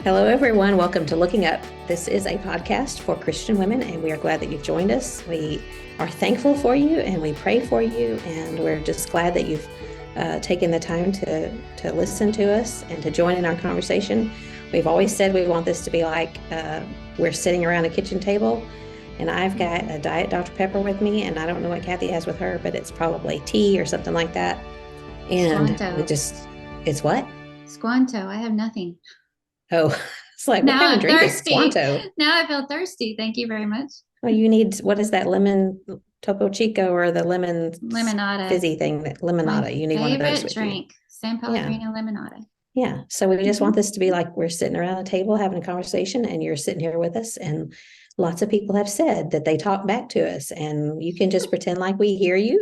Hello, everyone. Welcome to Looking Up. This is a podcast for Christian women, and we are glad that you've joined us. We are thankful for you, and we pray for you, and we're just glad that you've taken the time to listen to us and to join in our conversation. We've always said we want this to be like we're sitting around a kitchen table, and I've got a Diet Dr. Pepper with me, and I don't know what Kathy has with her, but it's probably tea or something like that. And it's what? Squanto. I have nothing. Oh, it's like, what Now kind of I'm drink is thirsty. Squanto? Now I feel thirsty. Thank you very much. Well, you need, what is that lemon Topo Chico or the lemon Limonada. fizzy thing, that My limonada? You need one of those favorite with you. drink. San Yeah. Pellegrino limonada. Yeah. So we just want this to be like we're sitting around a table having a conversation and you're sitting here with us. And lots of people have said that they talk back to us, and you can just pretend like we hear you,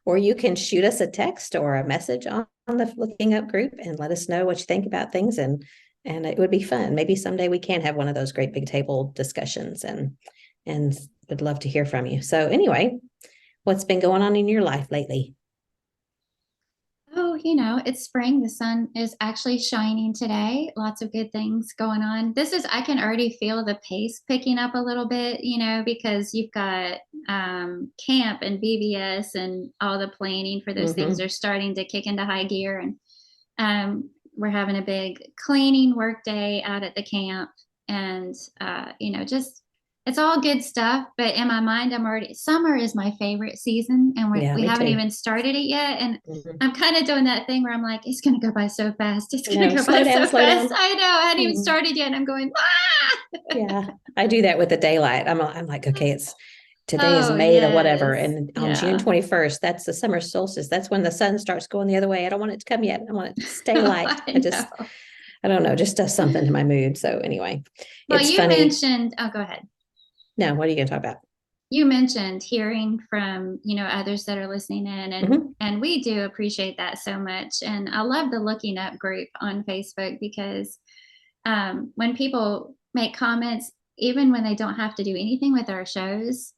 or you can shoot us a text or a message on the Looking Up group and let us know what you think about things. And it would be fun. Maybe someday we can have one of those great big table discussions, and would love to hear from you. So anyway, what's been going on in your life lately? Oh, it's spring. The sun is actually shining today. Lots of good things going on. I can already feel the pace picking up a little bit, because you've got camp and VBS and all the planning for those things Mm-hmm. are starting to kick into high gear. And we're having a big cleaning work day out at the camp. And, just it's all good stuff. But in my mind, summer is my favorite season. And Yeah, we me haven't too. even started it yet. And Mm-hmm. I'm kind of doing that thing where I'm like, it's going to go by so fast. It's going to No, go by slow down, so slow fast. down. I know. I hadn't even Mm-hmm. started yet. And I'm going, ah! Yeah, I do that with the daylight. I'm like, okay, it's today is Oh, May the whatever, yes. and on June Yeah. 21st, that's the summer solstice. That's when the sun starts going the other way. I don't want it to come yet. I want it to stay light. I know. I don't know, just does something to my mood. So anyway, Well, it's you funny. mentioned, oh, go ahead. Now, what are you going to talk about? You mentioned hearing from others that are listening in, and Mm-hmm. we do appreciate that so much. And I love the Looking Up group on Facebook because when people make comments, even when they don't have to do anything with our shows,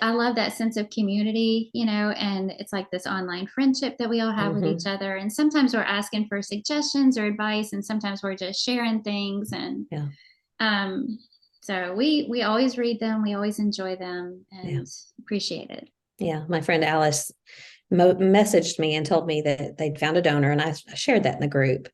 I love that sense of community, and it's like this online friendship that we all have with each Mm-hmm. other. And sometimes we're asking for suggestions or advice, and sometimes we're just sharing things. And Yeah, um, so we always read them, we always enjoy them, yeah, and appreciate it. yeah. My friend Alice messaged me and told me that they'd found a donor, and I shared that in the group.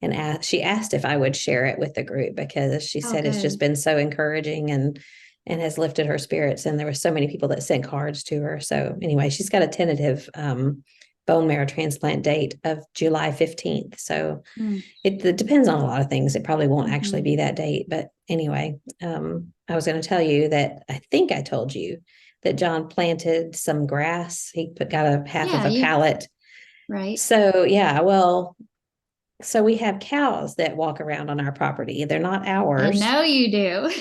And she asked if I would share it with the group because she Oh, said it's just good. been so encouraging and has lifted her spirits. And there were so many people that sent cards to her. So anyway, she's got a tentative bone marrow transplant date of July 15th. So Mm. it depends on a lot of things. It probably won't actually Mm-hmm. be that date. But anyway, I was going to tell you that I think I told you that John planted some grass. He got a half of Yeah, a pallet. right. So yeah, well, so we have cows that walk around on our property. They're not I ours. know you do.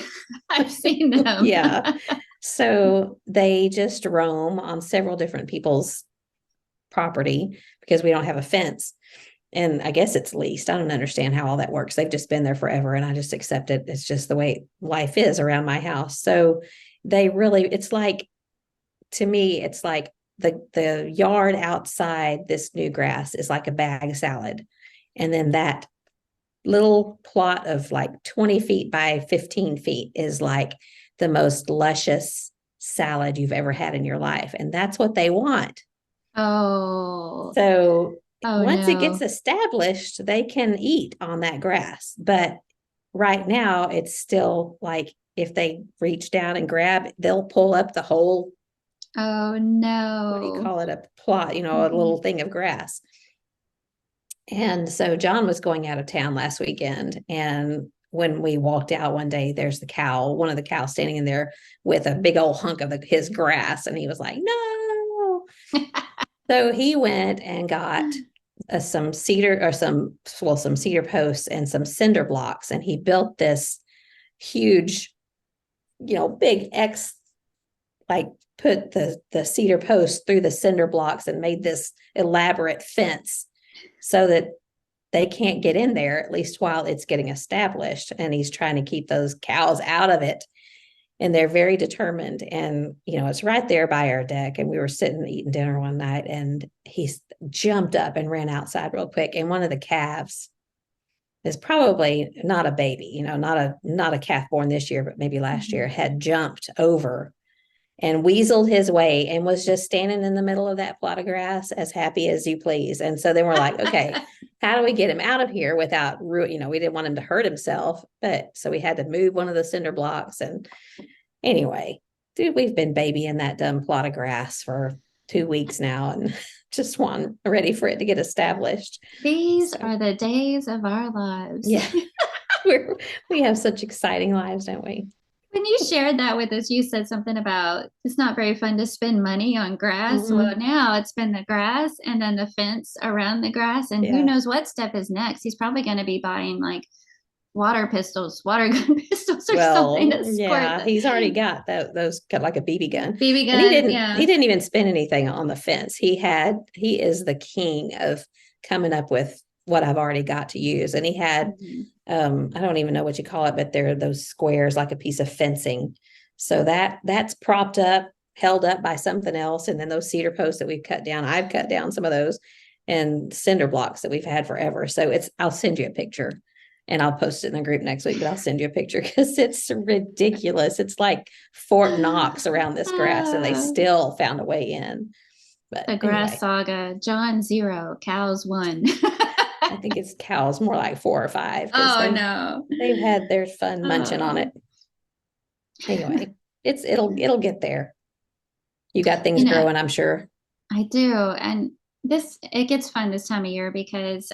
I've seen them. Yeah. So they just roam on several different people's property because we don't have a fence. And I guess it's leased. I don't understand how all that works. They've just been there forever, and I just accept it. It's just the way life is around my house. So it's like, to me, it's like the yard outside this new grass is like a bag salad. And then that little plot of like 20 feet by 15 feet is like the most luscious salad you've ever had in your life. And that's what they want. Oh, So oh once it gets no. established, they can eat on that grass. But right now, it's still like if they reach down and grab, they'll pull up the whole, Oh what do you no. call it, a plot, a little Mhm. thing of grass. And so John was going out of town last weekend. And when we walked out one day, there's one of the cows standing in there with a big old hunk of his grass. And he was like, no. So he went and got some cedar or some cedar posts and some cinder blocks. And he built this huge, big X, like put the cedar post through the cinder blocks and made this elaborate fence so that they can't get in there, at least while it's getting established. And he's trying to keep those cows out of it. And they're very determined. And, it's right there by our deck. And we were sitting eating dinner one night, and he jumped up and ran outside real quick. And one of the calves, is probably not a baby, you know, not a calf born this year, but maybe last year, had jumped over and weaseled his way and was just standing in the middle of that plot of grass as happy as you please. And so then we're like, okay, how do we get him out of here without, you know, we didn't want him to hurt himself, but so we had to move one of the cinder blocks. And anyway, dude, we've been babying that dumb plot of grass for 2 weeks now and just ready for it to get established. These are the days of our lives. Yeah. we have such exciting lives, don't we? When you shared that with us, you said something about it's not very fun to spend money on grass. Mm-hmm. Well, now it's been the grass and then the fence around the grass. And who knows what step is next? He's probably going to be buying like water gun pistols or something to squirt. He's already got those got like a BB gun. BB gun. And he didn't even spend anything on the fence. He is the king of coming up with what I've already got to use. And he had, I don't even know what you call it, but they're those squares, like a piece of fencing. So that's propped up, held up by something else. And then those cedar posts that we've cut down, I've cut down some of those, and cinder blocks that we've had forever. So I'll send you a picture and I'll post it in the group next week, but I'll send you a picture because it's ridiculous. It's like Fort Knox around this grass and they still found a way in. But the grass saga, John 0, cows 1. I think it's cows more like 4 or 5. Oh no. They've had their fun munching on it. Anyway, it'll get there. You got things growing, I'm sure. I do. And it gets fun this time of year because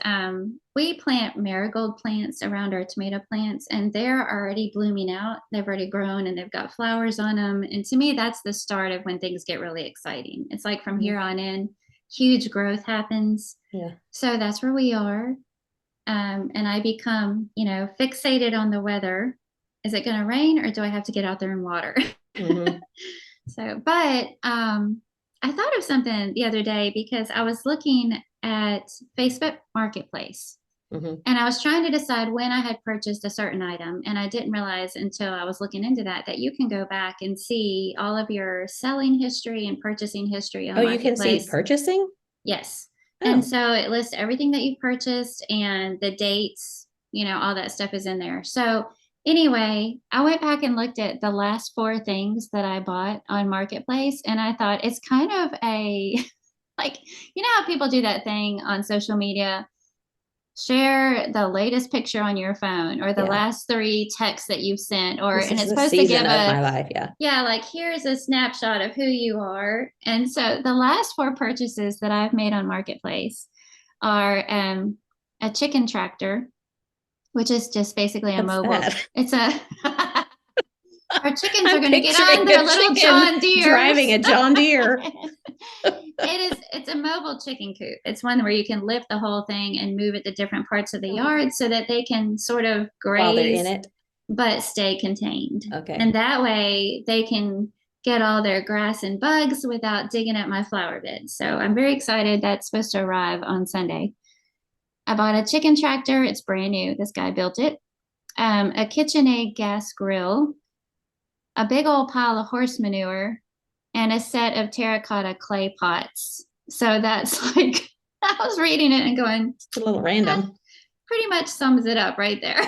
we plant marigold plants around our tomato plants and they're already blooming out. They've already grown and they've got flowers on them. And to me, that's the start of when things get really exciting. It's like from here on in, huge growth happens. Yeah. So that's where we are. And I become, fixated on the weather. Is it going to rain or do I have to get out there and water? Mm-hmm. But I thought of something the other day because I was looking at Facebook Marketplace and I was trying to decide when I had purchased a certain item. And I didn't realize until I was looking into that you can go back and see all of your selling history and purchasing history on Marketplace. You can see purchasing? Yes. And so it lists everything that you've purchased and the dates, all that stuff is in there. So anyway, I went back and looked at the last 4 things that I bought on Marketplace. And I thought it's kind of like, how people do that thing on social media, share the latest picture on your phone or the last 3 texts that you've sent, and it's supposed to give my life. Like here's a snapshot of who you are. And so the last 4 purchases that I've made on Marketplace are a chicken tractor, which is just basically a mobile. It's a our chickens are going to get on their little John Deere driving a John Deere. It's a mobile chicken coop. It's one where you can lift the whole thing and move it to different parts of the yard so that they can sort of graze while they're in it, but stay contained. Okay. And that way they can get all their grass and bugs without digging up my flower bed. So I'm very excited. That's supposed to arrive on Sunday. I bought a chicken tractor. It's brand new. This guy built it. A KitchenAid gas grill, a big old pile of horse manure, and a set of terracotta clay pots. So that's like, I was reading it and going, it's a little random. Pretty much sums it up right there.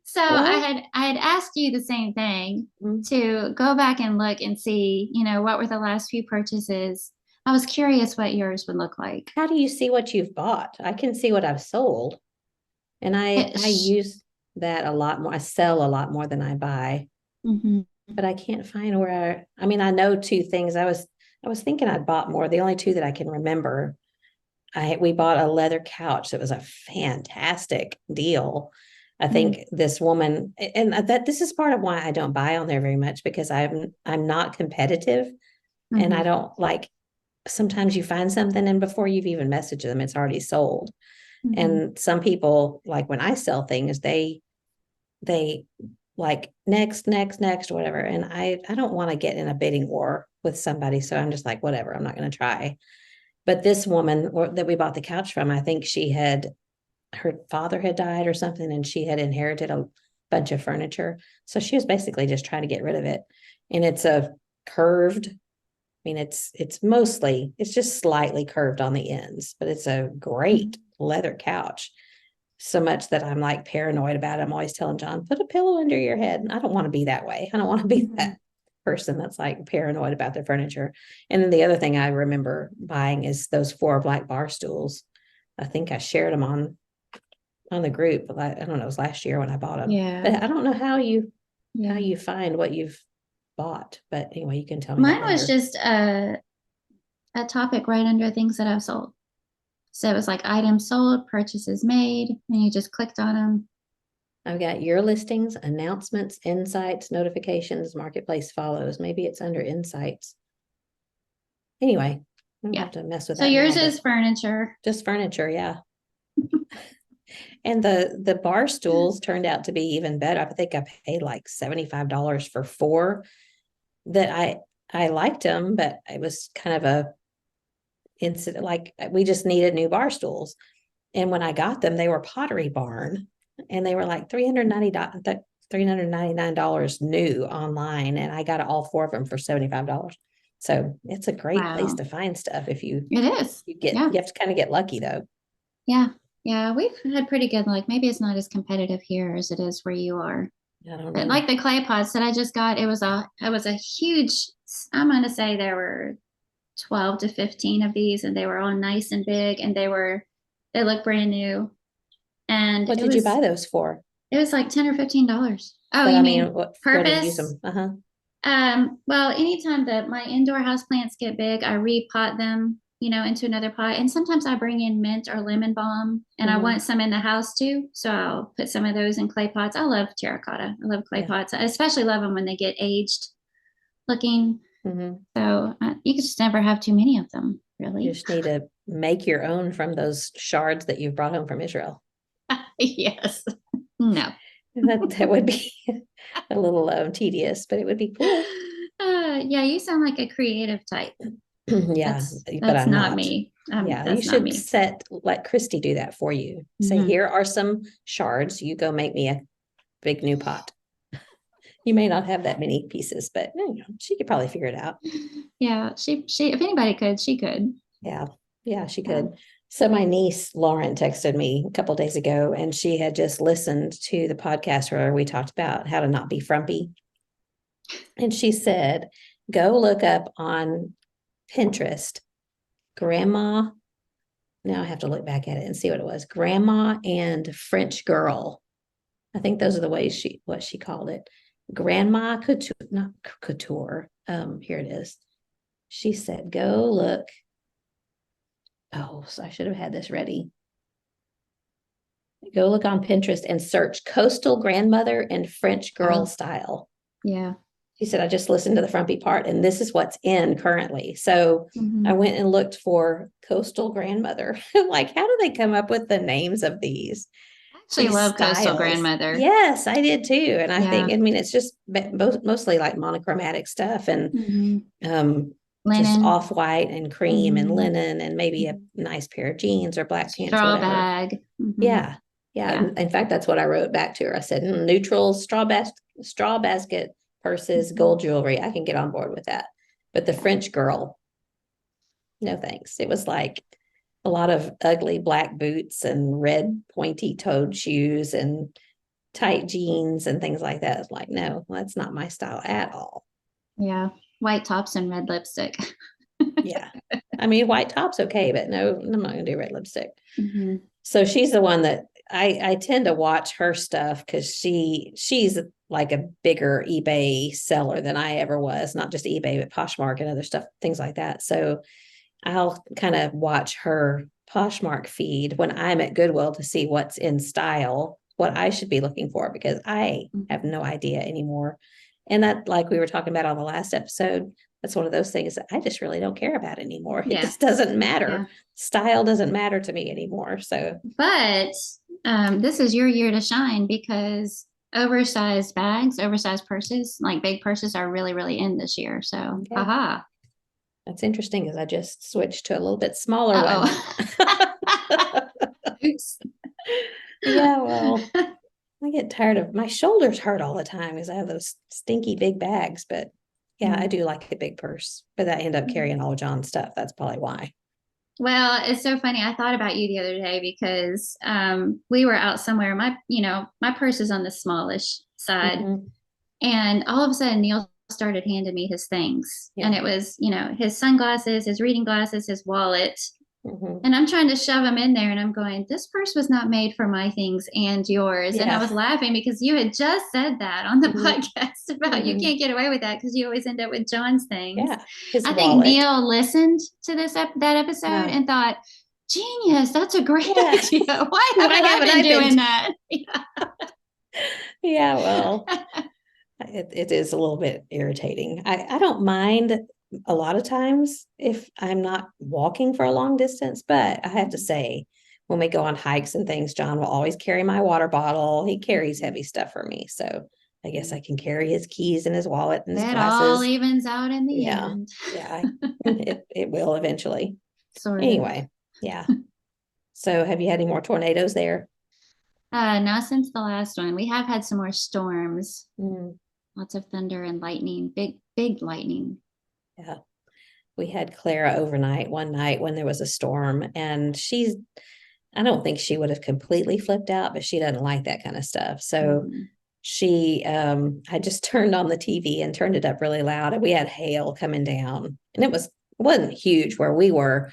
So I had asked you the same thing to go back and look and see, what were the last few purchases. I was curious what yours would look like. How do you see what you've bought? I can see what I've sold. And I use that a lot more. I sell a lot more than I buy. Mm-hmm. But I can't find where I know 2 things. I was thinking I'd bought more. The only 2 that I can remember, we bought a leather couch. It was a fantastic deal. I think this woman, and this is part of why I don't buy on there very much, because I'm not competitive, and I don't like. Sometimes you find something and before you've even messaged them, it's already sold. And some people, like when I sell things, they like next, whatever. And I don't want to get in a bidding war with somebody. So I'm just like, whatever, I'm not going to try. But this woman that we bought the couch from, I think her father had died or something, and she had inherited a bunch of furniture. So she was basically just trying to get rid of it. And it's a curved, it's just slightly curved on the ends, but it's a great leather couch. so much that I'm like paranoid about it. I'm always telling John, put a pillow under your head. And I don't want to be that way. I don't want to be that person that's like paranoid about their furniture. And then the other thing I remember buying is those 4 black bar stools. I think I shared them on the group. I don't know, it was last year when I bought them. Yeah. But I don't know how you Yeah. find what you've bought. But anyway, you can tell me Mine that was later. just a topic right under things that I've sold. So it was like items sold, purchases made, and you just clicked on them. I've got your listings, announcements, insights, notifications, marketplace follows. Maybe it's under insights. Anyway, I don't Yeah. have to mess with So that now, yours but is furniture. just furniture, yeah. And the bar stools turned out to be even better. I think I paid like $75 for 4 that I liked them, but it was kind of a incident. Like we just needed new bar stools. And when I got them, they were Pottery Barn and they were like $399 new online. And I got all 4 of them for $75. So it's a great place Wow. to find stuff if It is. you Yeah. have to kind of get lucky though. Yeah. Yeah. We've had pretty good luck. Maybe it's not as competitive here as it is where you are. I don't But know. like the clay pots that I just got, it was a huge, I'm gonna say there were 12 to 15 of these, and they were all nice and big, and they look brand new. And What did you buy those for? it was like $10 or $15. Oh, But you I mean, mean where do you use purpose? them? Uh-huh. Well, anytime that my indoor house plants get big, I repot them, into another pot. And sometimes I bring in mint or lemon balm, and I Mhm. want some in the house too. So I'll put some of those in clay pots. I love terracotta. I love clay Yeah. pots. I especially love them when they get aged looking. Mhm. So you could just never have too many of them, You really. just need to make your own from those shards that you've brought home from Israel. Yes. No. That would be a little tedious, but it would be cool. Yeah, you sound like a creative type. Yeah, That's but that's I'm not not. me. Yeah, you That's not should me. let Christy do that for you. Say, Mhm. here are some shards. You go make me a big new pot. You may not have that many pieces, but she could probably figure it out. Yeah, she if anybody could, she could. Yeah, yeah, she Yeah. could. So my niece Lauren texted me a couple days ago, and she had just listened to the podcast where we talked about how to not be frumpy. And she said, go look up on Pinterest, grandma. Now I have to look back at it and see what it was. Grandma and French girl. I think those are the ways what she called it. Grandma couture, not couture. Here it is. She said, go look. Oh, so I should have had this ready. Go look on Pinterest and search coastal grandmother and French girl Oh, style. yeah. She said, I just listened to the frumpy part and this is what's in currently. So I Mhm. went and looked for coastal grandmother. Like, how do they come up with the names of I actually these love Coastal styles? Grandmother. Yes, I did too. And I think, Yeah. I mean, it's just mostly like monochromatic stuff and Mhm. just Linen. off-white and cream and Mhm. linen and maybe a Mhm. nice pair of jeans or black pants, Straw whatever. bag. Mhm. Yeah. Yeah. Yeah. In fact, that's what I wrote back to her. I said, neutral straw basket, purses, Mhm. gold jewelry. I can get on board with that. But the Yeah. French girl, no thanks. It was like a lot of ugly black boots and red pointy toed shoes and tight jeans and things like that. It's like, no, that's not my style at all. Yeah. White tops and red lipstick. Yeah. I mean, white top's okay, but no, I'm not gonna do red lipstick. Mhm. So she's the one that I tend to watch her stuff because she's like a bigger eBay seller than I ever was, not just eBay, but Poshmark and other stuff, things like that. So I'll kind of watch her Poshmark feed when I'm at Goodwill to see what's in style, what I should be looking for, because I have Mhm. no idea anymore. And that, like we were talking about on the last episode, that's one of those things that I just really don't care about anymore. It Yeah. just doesn't Yeah. matter. Style doesn't matter to me anymore. So But this is your year to shine because oversized bags, oversized purses, like big purses, are really, really in this year. So, okay. haha. That's interesting because I just switched to a little bit smaller one. Uh-oh. Oops. Yeah, well, I get tired of my shoulders hurt all the time because I have those stinky big bags. But yeah, I Mm. do like a big purse, but I end up carrying all of John's stuff. That's probably why. Well, it's so funny. I thought about you the other day because we were out somewhere. My purse is on the smallish side, Mm-hmm. and all of a sudden Neil started handing me his things, Yeah. and it was, his sunglasses, his reading glasses, his wallet. Mm-hmm. And I'm trying to shove them in there, and I'm going, this purse was not made for my things and yours. And I was Yeah. laughing because you had just said that on the Mm-hmm. podcast about you Mm-hmm. can't get away with that because you always end up with John's things. Yeah. His I think wallet. Neil listened to that episode Yeah. and thought, genius, that's a great Yeah. idea. Why Why haven't I haven't been I been? doing that? Yeah, well, it is a little bit irritating. I don't mind a lot of times if I'm not walking for a long distance, but I have to say, when we go on hikes and things, John will always carry my water bottle. He carries heavy stuff for me. So I guess I can carry his keys and his wallet and his It all glasses. evens out in the Yeah. end. Yeah. It will eventually. Sort of. Anyway, yeah. So have you had any more tornadoes there? Not since the last one. We have had some more storms, Mm, lots of thunder and lightning, big, big lightning. yeah. We had Clara overnight one night when there was a storm, and I don't think she would have completely flipped out, but she doesn't like that kind of stuff. So she, I just turned on the TV and turned it up really loud, and we had hail coming down, and wasn't huge where we were.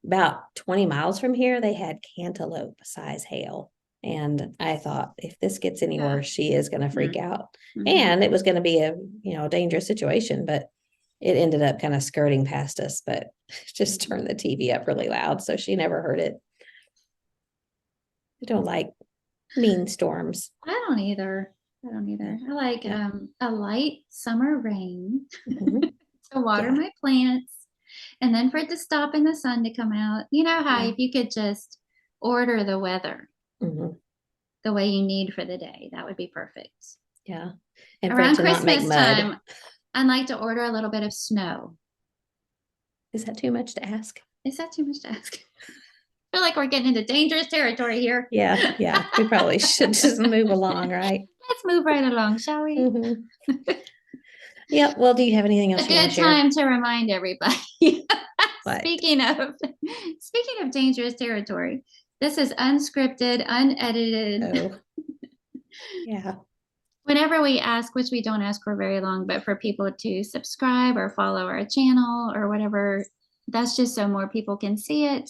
About 20 miles from here, they had cantaloupe size hail. And I thought, if this gets any worse, she is going to freak out. And it was going to be a, dangerous situation, but it ended up kind of skirting past us, but just turned the TV up really loud. So she never heard it. I don't like mean storms. I don't either. I like a light summer rain Mhm. to water Yeah. my plants and then for it to stop and the sun to come out. You know how Yeah. if you could just order the weather Mhm. the way you need for the day, that would be perfect. Yeah. And for it Around to not make Christmas mud. time, I'd like to order a little bit of snow. Is that too much to ask? Is that too much to ask? I feel like we're getting into dangerous territory here. Yeah. Yeah. We probably should just move along, right? Let's move right along, shall we? Mhm. Yeah. Well, do you have anything else A you want good to share? time to remind everybody. What? Speaking of dangerous territory, this is unscripted, unedited. Oh, yeah. Whenever we ask, which we don't ask for very long, but for people to subscribe or follow our channel or whatever, that's just so more people can see it.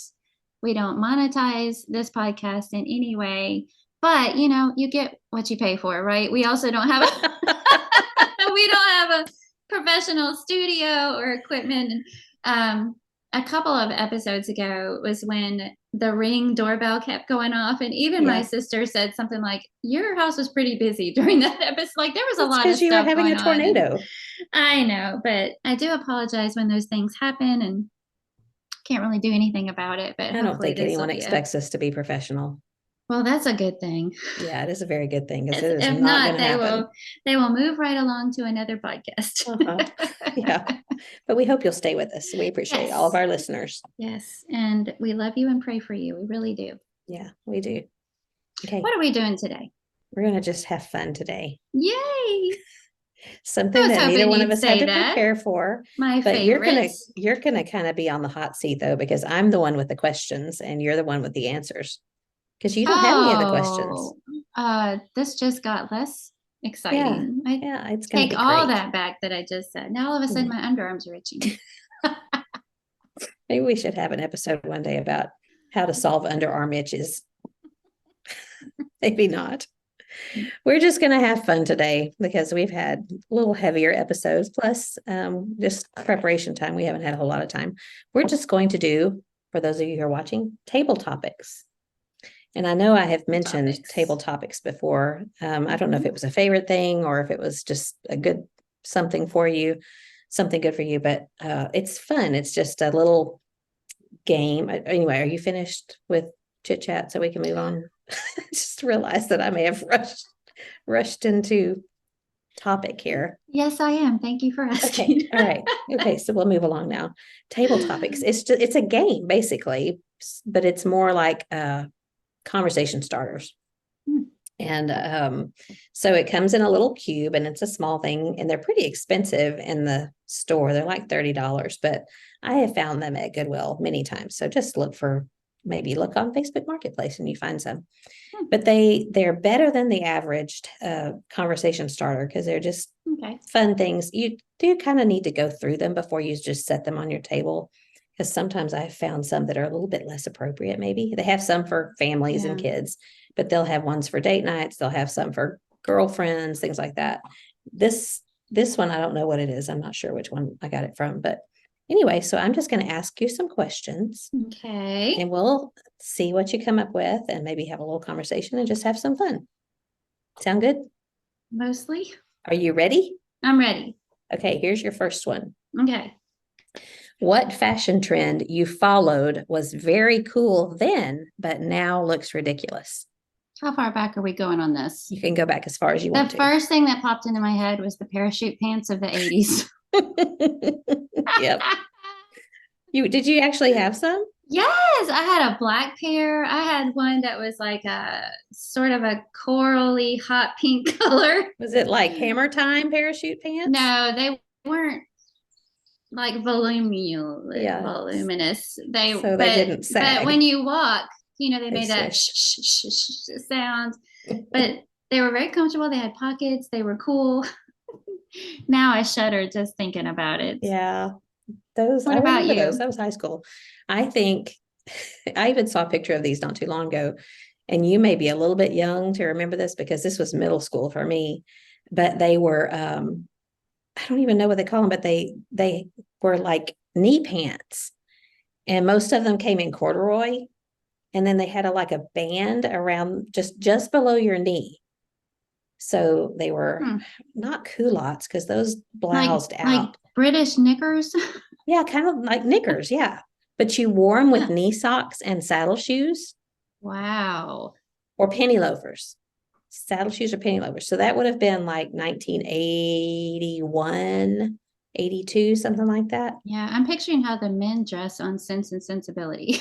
We don't monetize this podcast in any way, but you get what you pay for, right? We also don't have we don't have a professional studio or equipment. A couple of episodes ago was when the Ring doorbell kept going off, and even my sister said something like, your house was pretty busy during that episode. Like there was a lot of because you were stuff having going a on. tornado. I know, but I do apologize when those things happen and can't really do anything about it. But I don't think anyone be expects us to be professional. well, that's a good thing. Yeah, it is a very good thing because it is If not not, going to happen. They will move right along to another podcast. Yeah, but we hope you'll stay with us. We appreciate all of our listeners. Yes, and we love you and pray for you. We really do. Yeah, we do. Okay. What are we doing today? We're going to just have fun today. Yay! Something that neither one of us had to prepare for. My but favorite. You're gonna kind of be on the hot seat though, because I'm the one with the questions and you're the one with the answers. Because you don't have any of the questions. This just got less exciting. Yeah, it's gonna take be all great. that back that I just said. Now all of a sudden my underarms are itching. Maybe we should have an episode one day about how to solve underarm itches. Maybe not. We're just going to have fun today because we've had a little heavier episodes, plus just preparation time. We haven't had a whole lot of time. We're just going to do, for those of you who are watching, table topics. And I know I have mentioned table topics before. I don't know if it was a favorite thing or if it was just a good something for you, something good for you, but it's fun. It's just a little game. Anyway, are you finished with chit chat so we can move on? Just realized that I may have rushed into topic here. Yes, I am. Thank you for asking. Okay. All right. Okay. So we'll move along now. Table topics. It's a game basically, but it's more like conversation starters. And so it comes in a little cube and it's a small thing and they're pretty expensive in the store. They're like $30, but I have found them at Goodwill many times. So just maybe look on Facebook Marketplace and you find some. But they're better than the average conversation starter because they're just fun things. You do kind of need to go through them before you just set them on your table. Because sometimes I've found some that are a little bit less appropriate, maybe. They have some for families and kids, but they'll have ones for date nights. They'll have some for girlfriends, things like that. This one, I don't know what it is. I'm not sure which one I got it from. But anyway, so I'm just going to ask you some questions. Okay. And we'll see what you come up with and maybe have a little conversation and just have some fun. Sound good? Mostly. Are you ready? I'm ready. Okay, here's your first one. Okay. What fashion trend you followed was very cool then, but now looks ridiculous? How far back are we going on this? You can go back as far as you want to. The first thing that popped into my head was the parachute pants of the 80s. Yep. Did you actually have some? Yes, I had a black pair. I had one that was like a sort of a corally hot pink color. Was it like Hammer Time parachute pants? No, they weren't like voluminous. They didn't sag. But when you walk, they made that sound. But they were very comfortable. They had pockets. They were cool. Now I shudder just thinking about it. Yeah. What about you? Those. That was high school. I think I even saw a picture of these not too long ago. And you may be a little bit young to remember this because this was middle school for me. But they were I don't even know what they call them, but they were like knee pants. And most of them came in corduroy. And then they had like a band around just below your knee. So they were not culottes because those bloused out. Like British knickers? Yeah, kind of like knickers, yeah. But you wore them with knee socks and saddle shoes. Wow. Or penny loafers. Saddle shoes or penny loafers. So that would have been like 1981, 82, something like that. Yeah, I'm picturing how the men dress on Sense and Sensibility.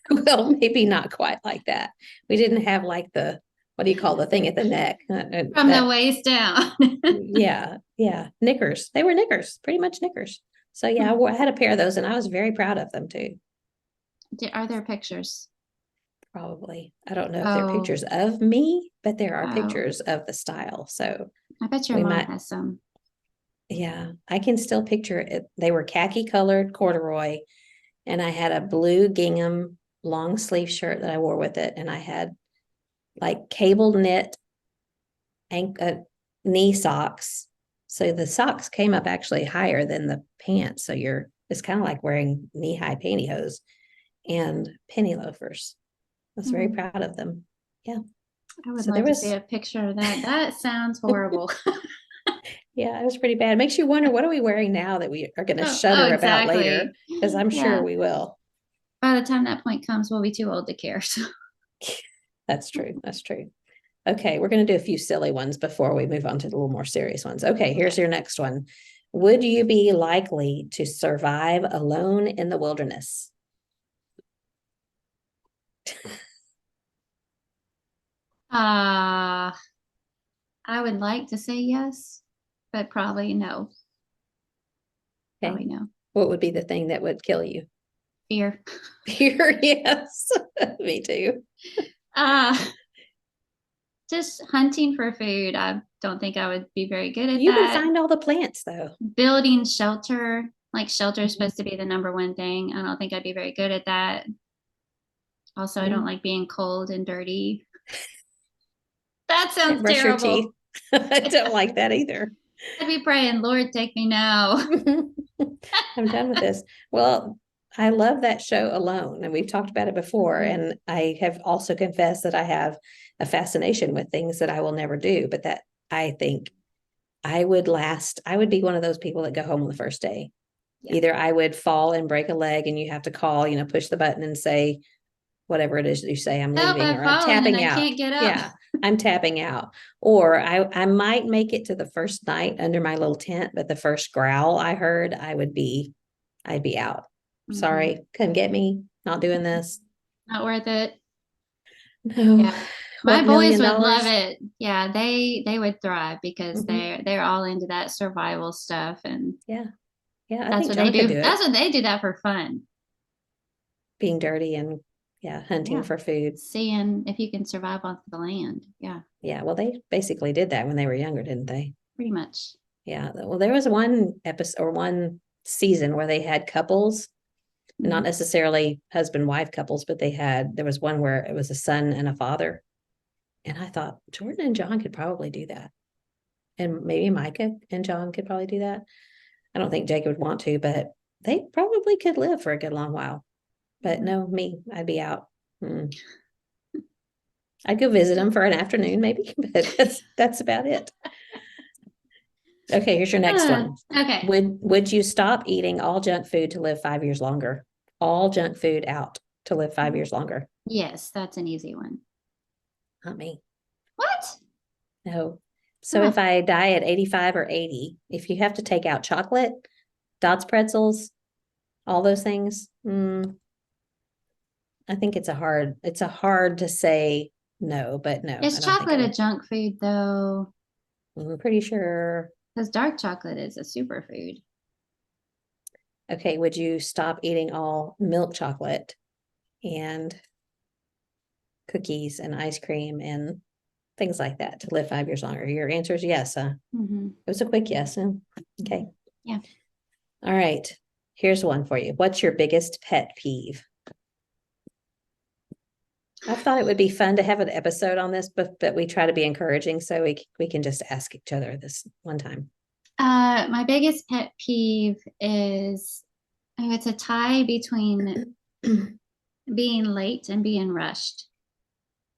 Well, maybe not quite like that. We didn't have like the, what do you call the thing at the neck? From the waist down. Yeah. Knickers. They were knickers, pretty much knickers. So yeah, I had a pair of those and I was very proud of them too. Are there pictures? Probably. I don't know if they're pictures of me, but there are pictures of the style. So I bet your mom has some. Yeah, I can still picture it. They were khaki colored corduroy and I had a blue gingham long sleeve shirt that I wore with it. And I had like cable knit knee socks. So the socks came up actually higher than the pants. So it's kind of like wearing knee-high pantyhose and penny loafers. I was very proud of them. Yeah. I would love to see a picture of that. That sounds horrible. Yeah, it was pretty bad. It makes you wonder, what are we wearing now that we are going to shudder about later? Because I'm sure we will. By the time that point comes, we'll be too old to care. So. That's true. That's true. Okay, we're going to do a few silly ones before we move on to the little more serious ones. Okay, here's your next one. Would you be likely to survive alone in the wilderness? I would like to say yes, but probably no. Okay. Probably no. What would be the thing that would kill you? Fear. Fear, yes. Me too. Just hunting for food. I don't think I would be very good at that. You can find all the plants though. Building shelter, like shelter is supposed to be the number one thing. I don't think I'd be very good at that. Also, I don't like being cold and dirty. That sounds terrible. I don't like that either. I'd be praying, Lord, take me now. I'm done with this. Well, I love that show Alone, and we've talked about it before. And I have also confessed that I have a fascination with things that I will never do, but that I think I would be one of those people that go home on the first day. Yeah. Either I would fall and break a leg and you have to call, push the button and say, whatever it is that you say, I'm leaving, or I'm tapping out. I can't get up. Yeah, I'm tapping out. Or I might make it to the first night under my little tent, but the first growl I heard, I'd be out. Sorry, couldn't get me. Not doing this. Not worth it. No. Yeah. My what, boys million would love dollars? it. Yeah, they would thrive because Hmm. they're all into that survival stuff, and Yeah. Yeah. I that's think what they John could do. do it. That's what they do that for fun. Being dirty and yeah, hunting Yeah. for food. Seeing if you can survive off the land. Yeah, Yeah. Well, they basically did that when they were younger, didn't they? pretty much. Yeah. Well, there was one episode or one season where they had couples, not Mhm. necessarily husband wife couples, but there was one where it was a son and a father. And I thought Jordan and John could probably do that. And maybe Micah and John could probably do that. I don't think Jacob would want to, but they probably could live for a good long while. But no, me, I'd be out. Mm. I'd go visit them for an afternoon, maybe, but that's about it. Okay, here's your next one. Okay. Would you stop eating all junk food to live 5 years longer? All junk food out to live 5 years longer. Yes, that's an easy one. Not me. What? No. So Huh. if I die at 85 or 80, if you have to take out chocolate, Dots pretzels, all those things, I think it's a hard to say no, but no, I Is don't think I chocolate a would. junk food though? I'm pretty sure. Because dark chocolate is a superfood. Okay, would you stop eating all milk chocolate and cookies and ice cream and things like that to live 5 years longer? Your answer is yes, huh? Mm-hmm. It was a quick yes. Huh? Okay. Yeah. All right. Here's one for you. What's your biggest pet peeve? I thought it would be fun to have an episode on this, but we try to be encouraging, so we can just ask each other this one time. My biggest pet peeve is it's a tie between being late and being rushed.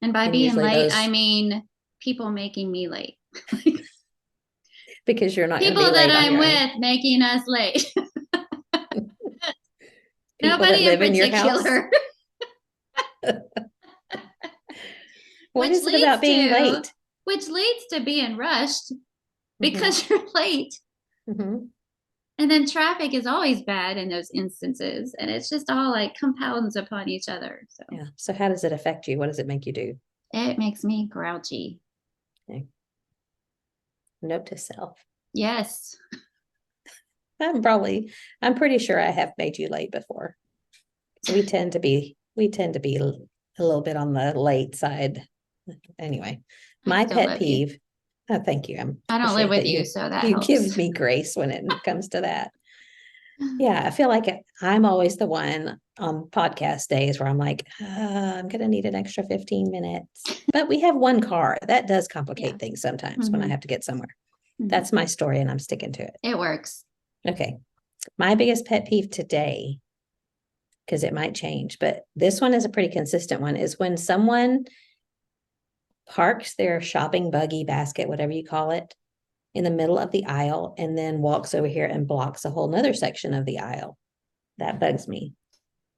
And by And being usually late, I those mean people making me late. because you're not going to be People that late on I'm your own. with making us late. People that Nobody in live in your house. particular, What which is it about leads being to late? which leads to being rushed Mm-hmm, because you're late. mm-hmm. And then traffic is always bad in those instances. And it's just all like compounds upon each other. So Yeah. So how does it affect you? What does it make you do? it makes me grouchy. Okay. Note to self. Yes. I'm pretty sure I have made you late before. So we tend to be a little bit on the late side. Anyway, I my still pet love you. peeve. Oh, thank you. I I don't live appreciate with that you, so that you helps. give me grace when it comes to that. Yeah, I feel like I'm always the one on podcast days where I'm like, I'm going to need an extra 15 minutes. But we have one car. That does Yeah. complicate things sometimes when I Hmm. have to get somewhere. Hmm. That's my story and I'm sticking to it. It works. Okay. My biggest pet peeve today, because it might change, but this one is a pretty consistent one, is when someone parks their shopping buggy basket, whatever you call it, in the middle of the aisle and then walks over here and blocks a whole nother section of the aisle. That bugs me.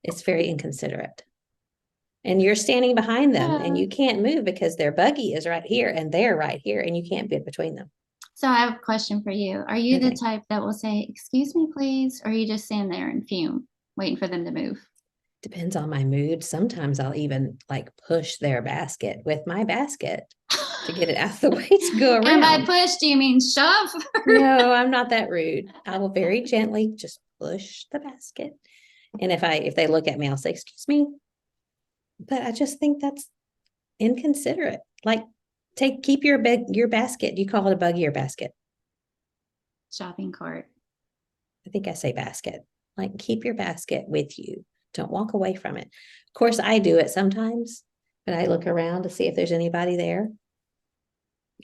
It's very inconsiderate. And you're standing behind them and Uh, you can't move because their buggy is right here and they're right here and you can't fit between them. so I have a question for you. Are you the Okay. type that will say, "Excuse me, please," or are you just stand there and fume, waiting for them to move? Depends on my mood. Sometimes I'll even like push their basket with my basket to get it out of the way to go And by around. push, do you mean shove? No, I'm not that rude. I will very gently just push the basket. And if they look at me, I'll say, "Excuse me." But I just think that's inconsiderate. Like keep your basket. Do you call it a buggy or basket? Shopping cart. I think I say basket. Like keep your basket with you. Don't walk away from it. Of course, I do it sometimes, but I look around to see if there's anybody there.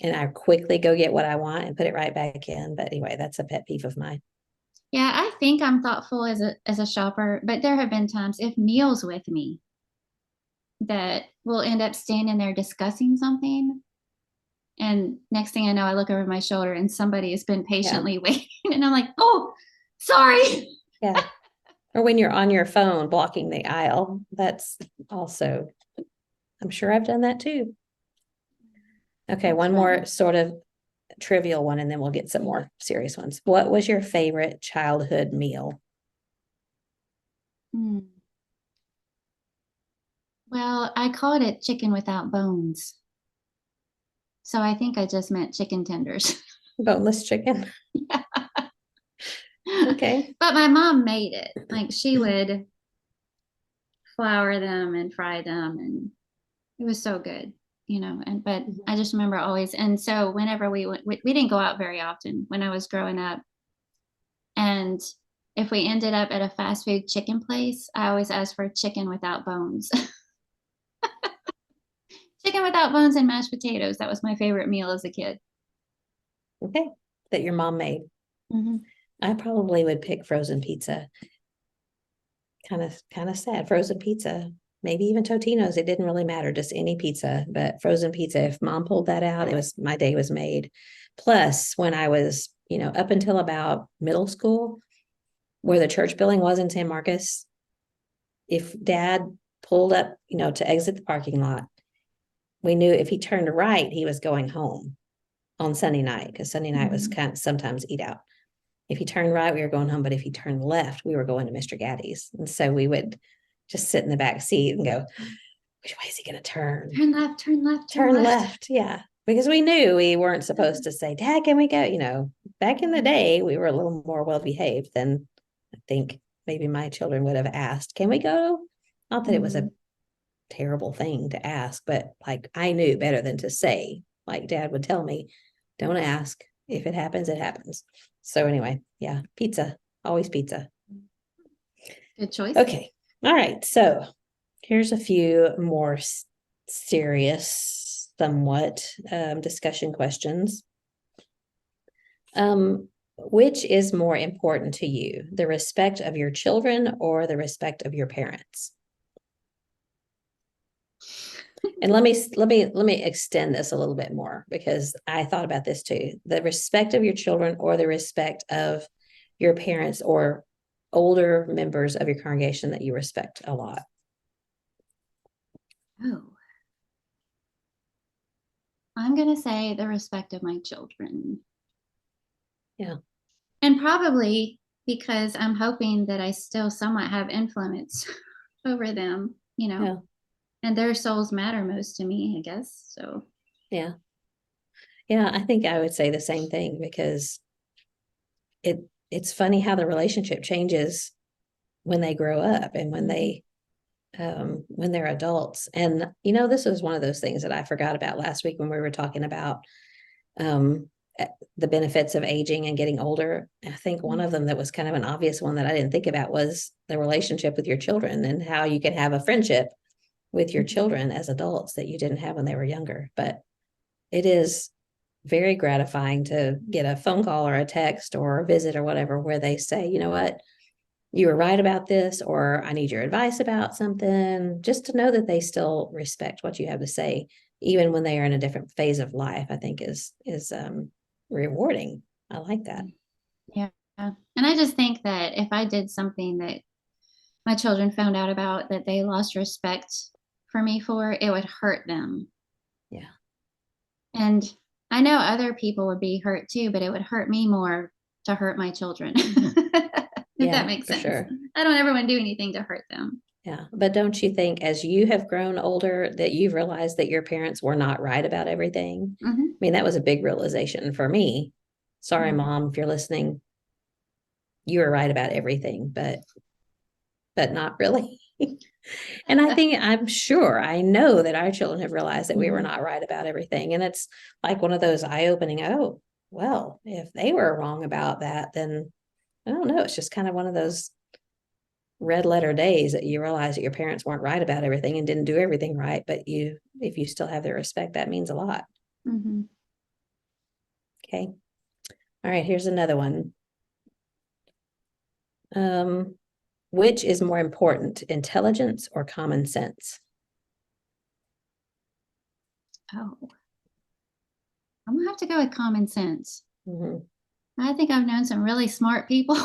And I quickly go get what I want and put it right back in. But anyway, that's a pet peeve of mine. Yeah, I think I'm thoughtful as a shopper, but there have been times if Neil's with me that we'll end up standing there discussing something. And next thing I know, I look over my shoulder and somebody has been Yeah. patiently waiting. And I'm like, oh, sorry. Yeah. Or when you're on your phone blocking the aisle, that's also, I'm sure I've done that too. Okay, That's one funny. more sort of trivial one, and then we'll get some more serious ones. What was your favorite childhood meal? Hmm. Well, I called it chicken without bones. So I think I just meant chicken tenders. Boneless chicken. Yeah. Okay. But my mom made it. Like she would flour them and fry them, and it was so good, and but I just remember always. And so whenever we went, we didn't go out very often when I was growing up. And if we ended up at a fast food chicken place, I always asked for chicken without bones. Chicken without bones and mashed potatoes. That was my favorite meal as a kid. Okay. That your mom made. Mm-hmm. I probably would pick frozen pizza. Kind of sad. Frozen pizza. Maybe even Totino's. It didn't really matter, just any pizza. But frozen pizza, if mom pulled that out, it was my day was made. Plus, when I was, up until about middle school, where the church building was in San Marcos, if dad pulled up, to exit the parking lot, we knew if he turned right, he was going home on Sunday night, because Sunday night was kind of sometimes eat out. If he turned right, we were going home. But if he turned left, we were going to Mr. Gaddy's. And so we would just sit in the back seat and go, which way is he going to turn? Turn left, turn left, Turn left. Yeah. Because we knew we weren't supposed to say, Dad, can we go? Back in the day, we were a little more well behaved than I think maybe my children would have asked, can we go? Not that it was a terrible thing to ask, but like I knew better than to say. Like dad would tell me, don't ask. If it happens, it happens. So anyway, yeah, pizza, always pizza. Good choice. Okay. All right. So here's a few more serious, somewhat discussion questions. Which is more important to you, the respect of your children or the respect of your parents? And let me extend this a little bit more, because I thought about this too. The respect of your children or the respect of your parents or older members of your congregation that you respect a lot. Oh, I'm going to say the respect of my children. Yeah. And probably because I'm hoping that I still somewhat have influence over them, Yeah. and their souls matter most to me, I guess. So, yeah. Yeah, I think I would say the same thing, because it's funny how the relationship changes when they grow up and when they're adults. And this was one of those things that I forgot about last week when we were talking about the benefits of aging and getting older. I think one of them that was kind of an obvious one that I didn't think about was the relationship with your children, and how you can have a friendship with your children as adults that you didn't have when they were younger. But it is very gratifying to get a phone call or a text or a visit or whatever, where they say, you know what, you were right about this, or I need your advice about something, just to know that they still respect what you have to say, even when they are in a different phase of life, I think is rewarding. I like that. yeah. And I just think that if I did something that my children found out about that they lost respect for me for, it would hurt them. Yeah. And I know other people would be hurt too, but it would hurt me more to hurt my children. If that makes sense. Sure. I don't ever want to do anything to hurt them. Yeah. But don't you think as you have grown older that you've realized that your parents were not right about everything? Mm-hmm. I mean, that was a big realization for me. Sorry, Mom, if you're listening, you were right about everything, but not really. And I'm sure, I know that our children have realized that we were not right about everything. And it's like one of those eye-opening, oh, well, if they were wrong about that, then I don't know. It's just kind of one of those red letter days that you realize that your parents weren't right about everything and didn't do everything right. But if you still have their respect, that means a lot. Mm-hmm. Okay. All right. Here's another one. Which is more important, intelligence or common sense? Oh, I'm gonna have to go with common sense. Mm-hmm. I think I've known some really smart people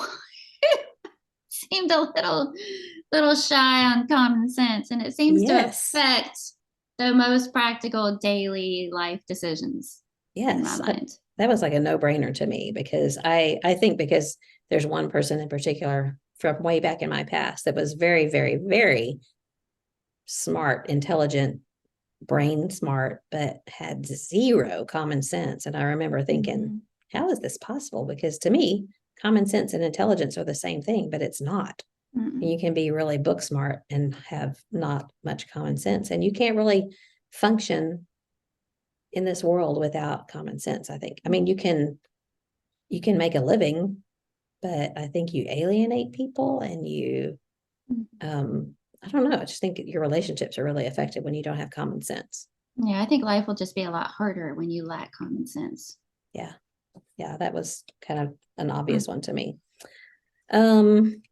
seemed a little shy on common sense, and it seems to affect the most practical daily life decisions in my mind. That was like a no-brainer to me, because I think because there's one person in particular from way back in my past that was very, very, very smart, intelligent, brain smart, but had zero common sense. And I remember thinking, how is this possible? Because to me, common sense and intelligence are the same thing, but it's not. You can be really book smart and have not much common sense. And you can't really function in this world without common sense, I think. I mean, you can make a living, but I think you alienate people and you I don't know. I just think your relationships are really affected when you don't have common sense. Yeah, I think life will just be a lot harder when you lack common sense. Yeah. Yeah, that was kind of an obvious one to me. Um,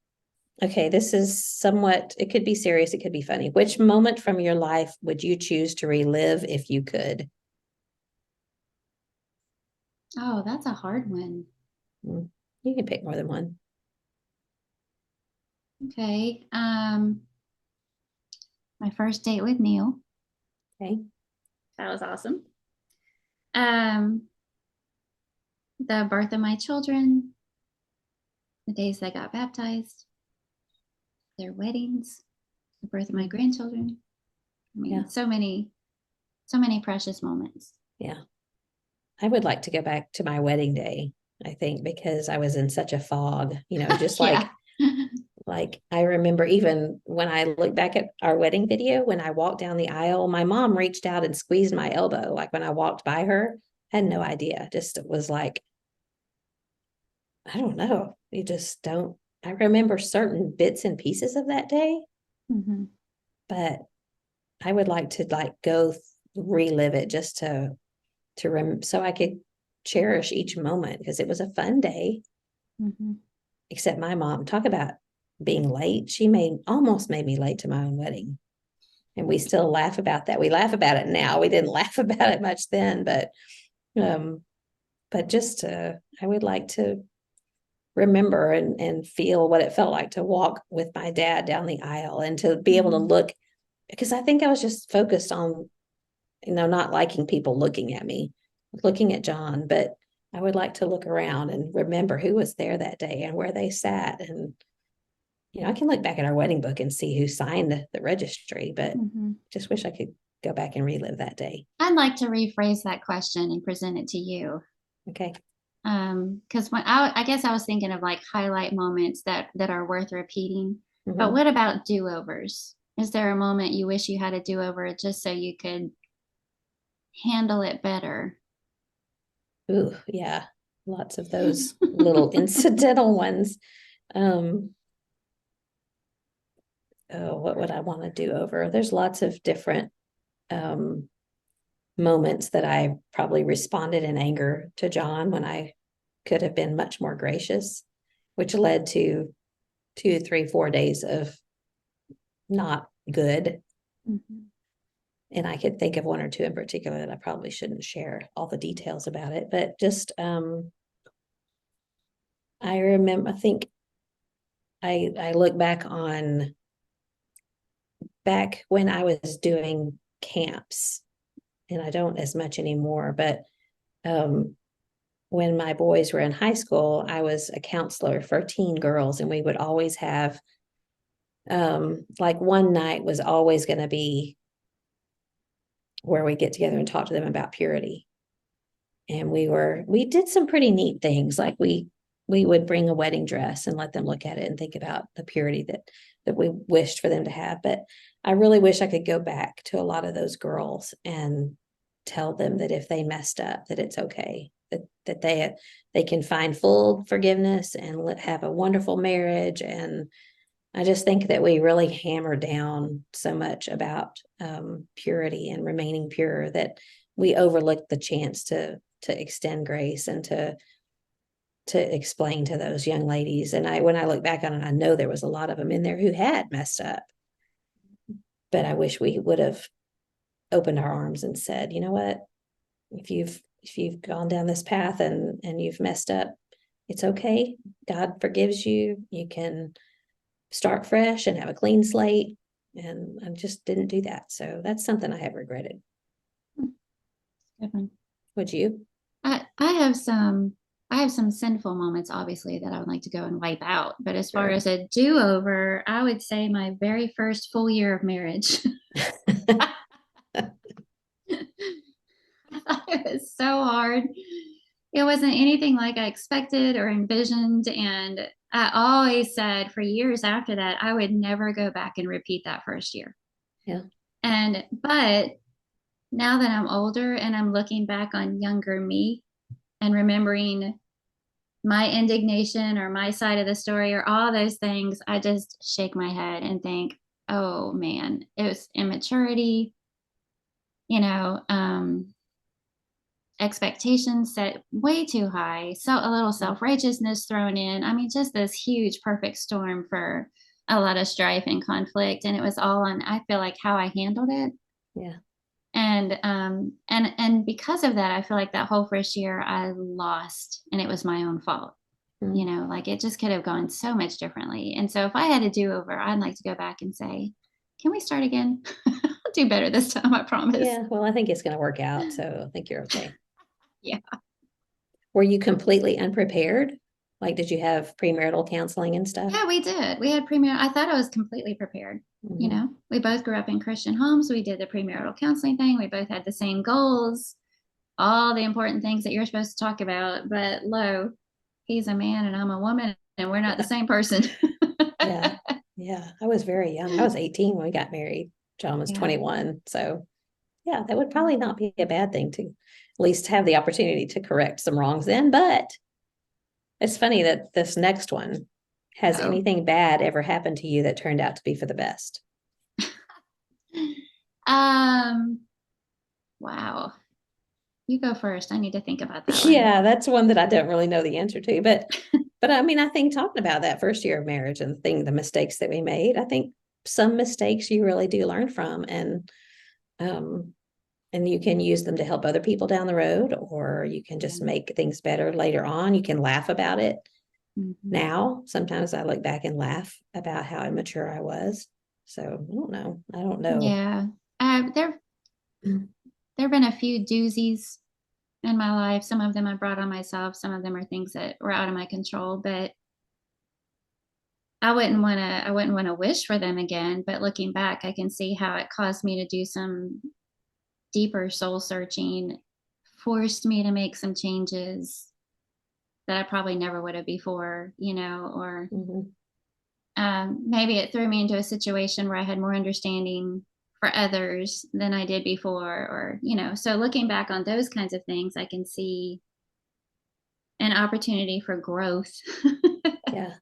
okay, this is somewhat, it could be serious, it could be funny. Which moment from your life would you choose to relive if you could? Oh, that's a hard one. You can pick more than one. Okay. My first date with Neil. Okay. That was awesome. Um, the birth of my children, the days they got baptized, their weddings, the birth of my grandchildren. I mean, Yeah. so many precious moments. Yeah. I would like to go back to my wedding day, I think, because I was in such a fog, just Yeah. like I remember even when I look back at our wedding video, when I walked down the aisle, my mom reached out and squeezed my elbow. Like when I walked by her, I had no idea. Just it was like, I don't know. You just don't. I remember certain bits and pieces of that day, but I would like to go relive it just so I could cherish each moment because it was a fun day. Except my mom, talk about being late. She almost made me late to my own wedding. And we still laugh about that. We laugh about it now. We didn't laugh about it much then, but just I would like to remember and feel what it felt like to walk with my dad down the aisle and to be able to look, because I think I was just focused on, not liking people looking at me, looking at John, but I would like to look around and remember who was there that day and where they sat. And, I can look back at our wedding book and see who signed the registry, but just wish I could go back and relive that day. I'd like to rephrase that question and present it to you. Okay. Because when I guess I was thinking of like highlight moments that are worth repeating. But Mhm. what about do-overs? Is there a moment you wish you had a do-over just so you could handle it better? Ooh, yeah. Lots of those little incidental ones. Oh, what would I want to do over? There's lots of different moments that I probably responded in anger to John when I could have been much more gracious, which led to 2, 3, 4 days of not good. And I could think of one or two in particular that I probably shouldn't share all the details about it, but just I remember, I think I look back when I was doing camps, and I don't as much anymore, but when my boys were in high school, I was a counselor for teen girls, and we would always have like one night was always going to be where we get together and talk to them about purity. And we did some pretty neat things. Like we would bring a wedding dress and let them look at it and think about the purity that we wished for them to have. But I really wish I could go back to a lot of those girls and tell them that if they messed up, that it's okay, that they can find full forgiveness and have a wonderful marriage. And I just think that we really hammer down so much about purity and remaining pure that we overlook the chance to extend grace and to explain to those young ladies. And when I look back on it, I know there was a lot of them in there who had messed up, but I wish we would have opened our arms and said, you know what, if you've gone down this path and you've messed up, it's okay. God forgives you. You can start fresh and have a clean slate. And I just didn't do that. So that's something I have regretted. Good one. Would you? I have some sinful moments, obviously, that I would like to go and wipe out. But as far Sure. as a do-over, I would say my very first full year of marriage. It was so hard. It wasn't anything like I expected or envisioned. And I always said for years after that, I would never go back and repeat that first year. Yeah. But now that I'm older and I'm looking back on younger me and remembering my indignation or my side of the story or all those things, I just shake my head and think, oh man, it was immaturity, you know, expectations set way too high, so a little self-righteousness thrown in. I mean, just this huge perfect storm for a lot of strife and conflict. And it was all on, I feel like, how I handled it. Yeah. And because of that, I feel like that whole first year I lost and it was my own fault. You know, like it just could have gone so much differently. And so if I had a do-over, I'd like to go back and say, can we start again? I'll do better this time, I promise. Yeah. Well, I think it's going to work out. So I think you're okay. Yeah. Were you completely unprepared? Like, did you have premarital counseling and stuff? Yeah, we did. We had premarital. I thought I was completely prepared. You know, we both grew up in Christian homes. We did the premarital counseling thing. We both had the same goals, all the important things that you're supposed to talk about. But lo, he's a man and I'm a woman and we're not the same person. Yeah. Yeah. I was very young. I was 18 when we got married. John was Yeah. 21. So yeah, that would probably not be a bad thing to at least have the opportunity to correct some wrongs then. But it's funny that this next one, has Oh. anything bad ever happened to you that turned out to be for the best? Wow. You go first. I need to think about that Yeah, one. that's one that I don't really know the answer to. But I mean, I think talking about that first year of marriage and the mistakes that we made, I think some mistakes you really do learn from, um and you can use them to help other people down the road, or you can just make things better later on. You can laugh about it. Now, sometimes I look back and laugh about how immature I was. So I don't know. Yeah. There've been a few doozies in my life. Some of them I brought on myself. Some of them are things that were out of my control, but I wouldn't want to wish for them again. But looking back, I can see how it caused me to do some deeper soul searching, forced me to make some changes that I probably never would have before, or maybe it threw me into a situation where I had more understanding for others than I did before, so looking back on those kinds of things, I can see an opportunity for growth. Yeah.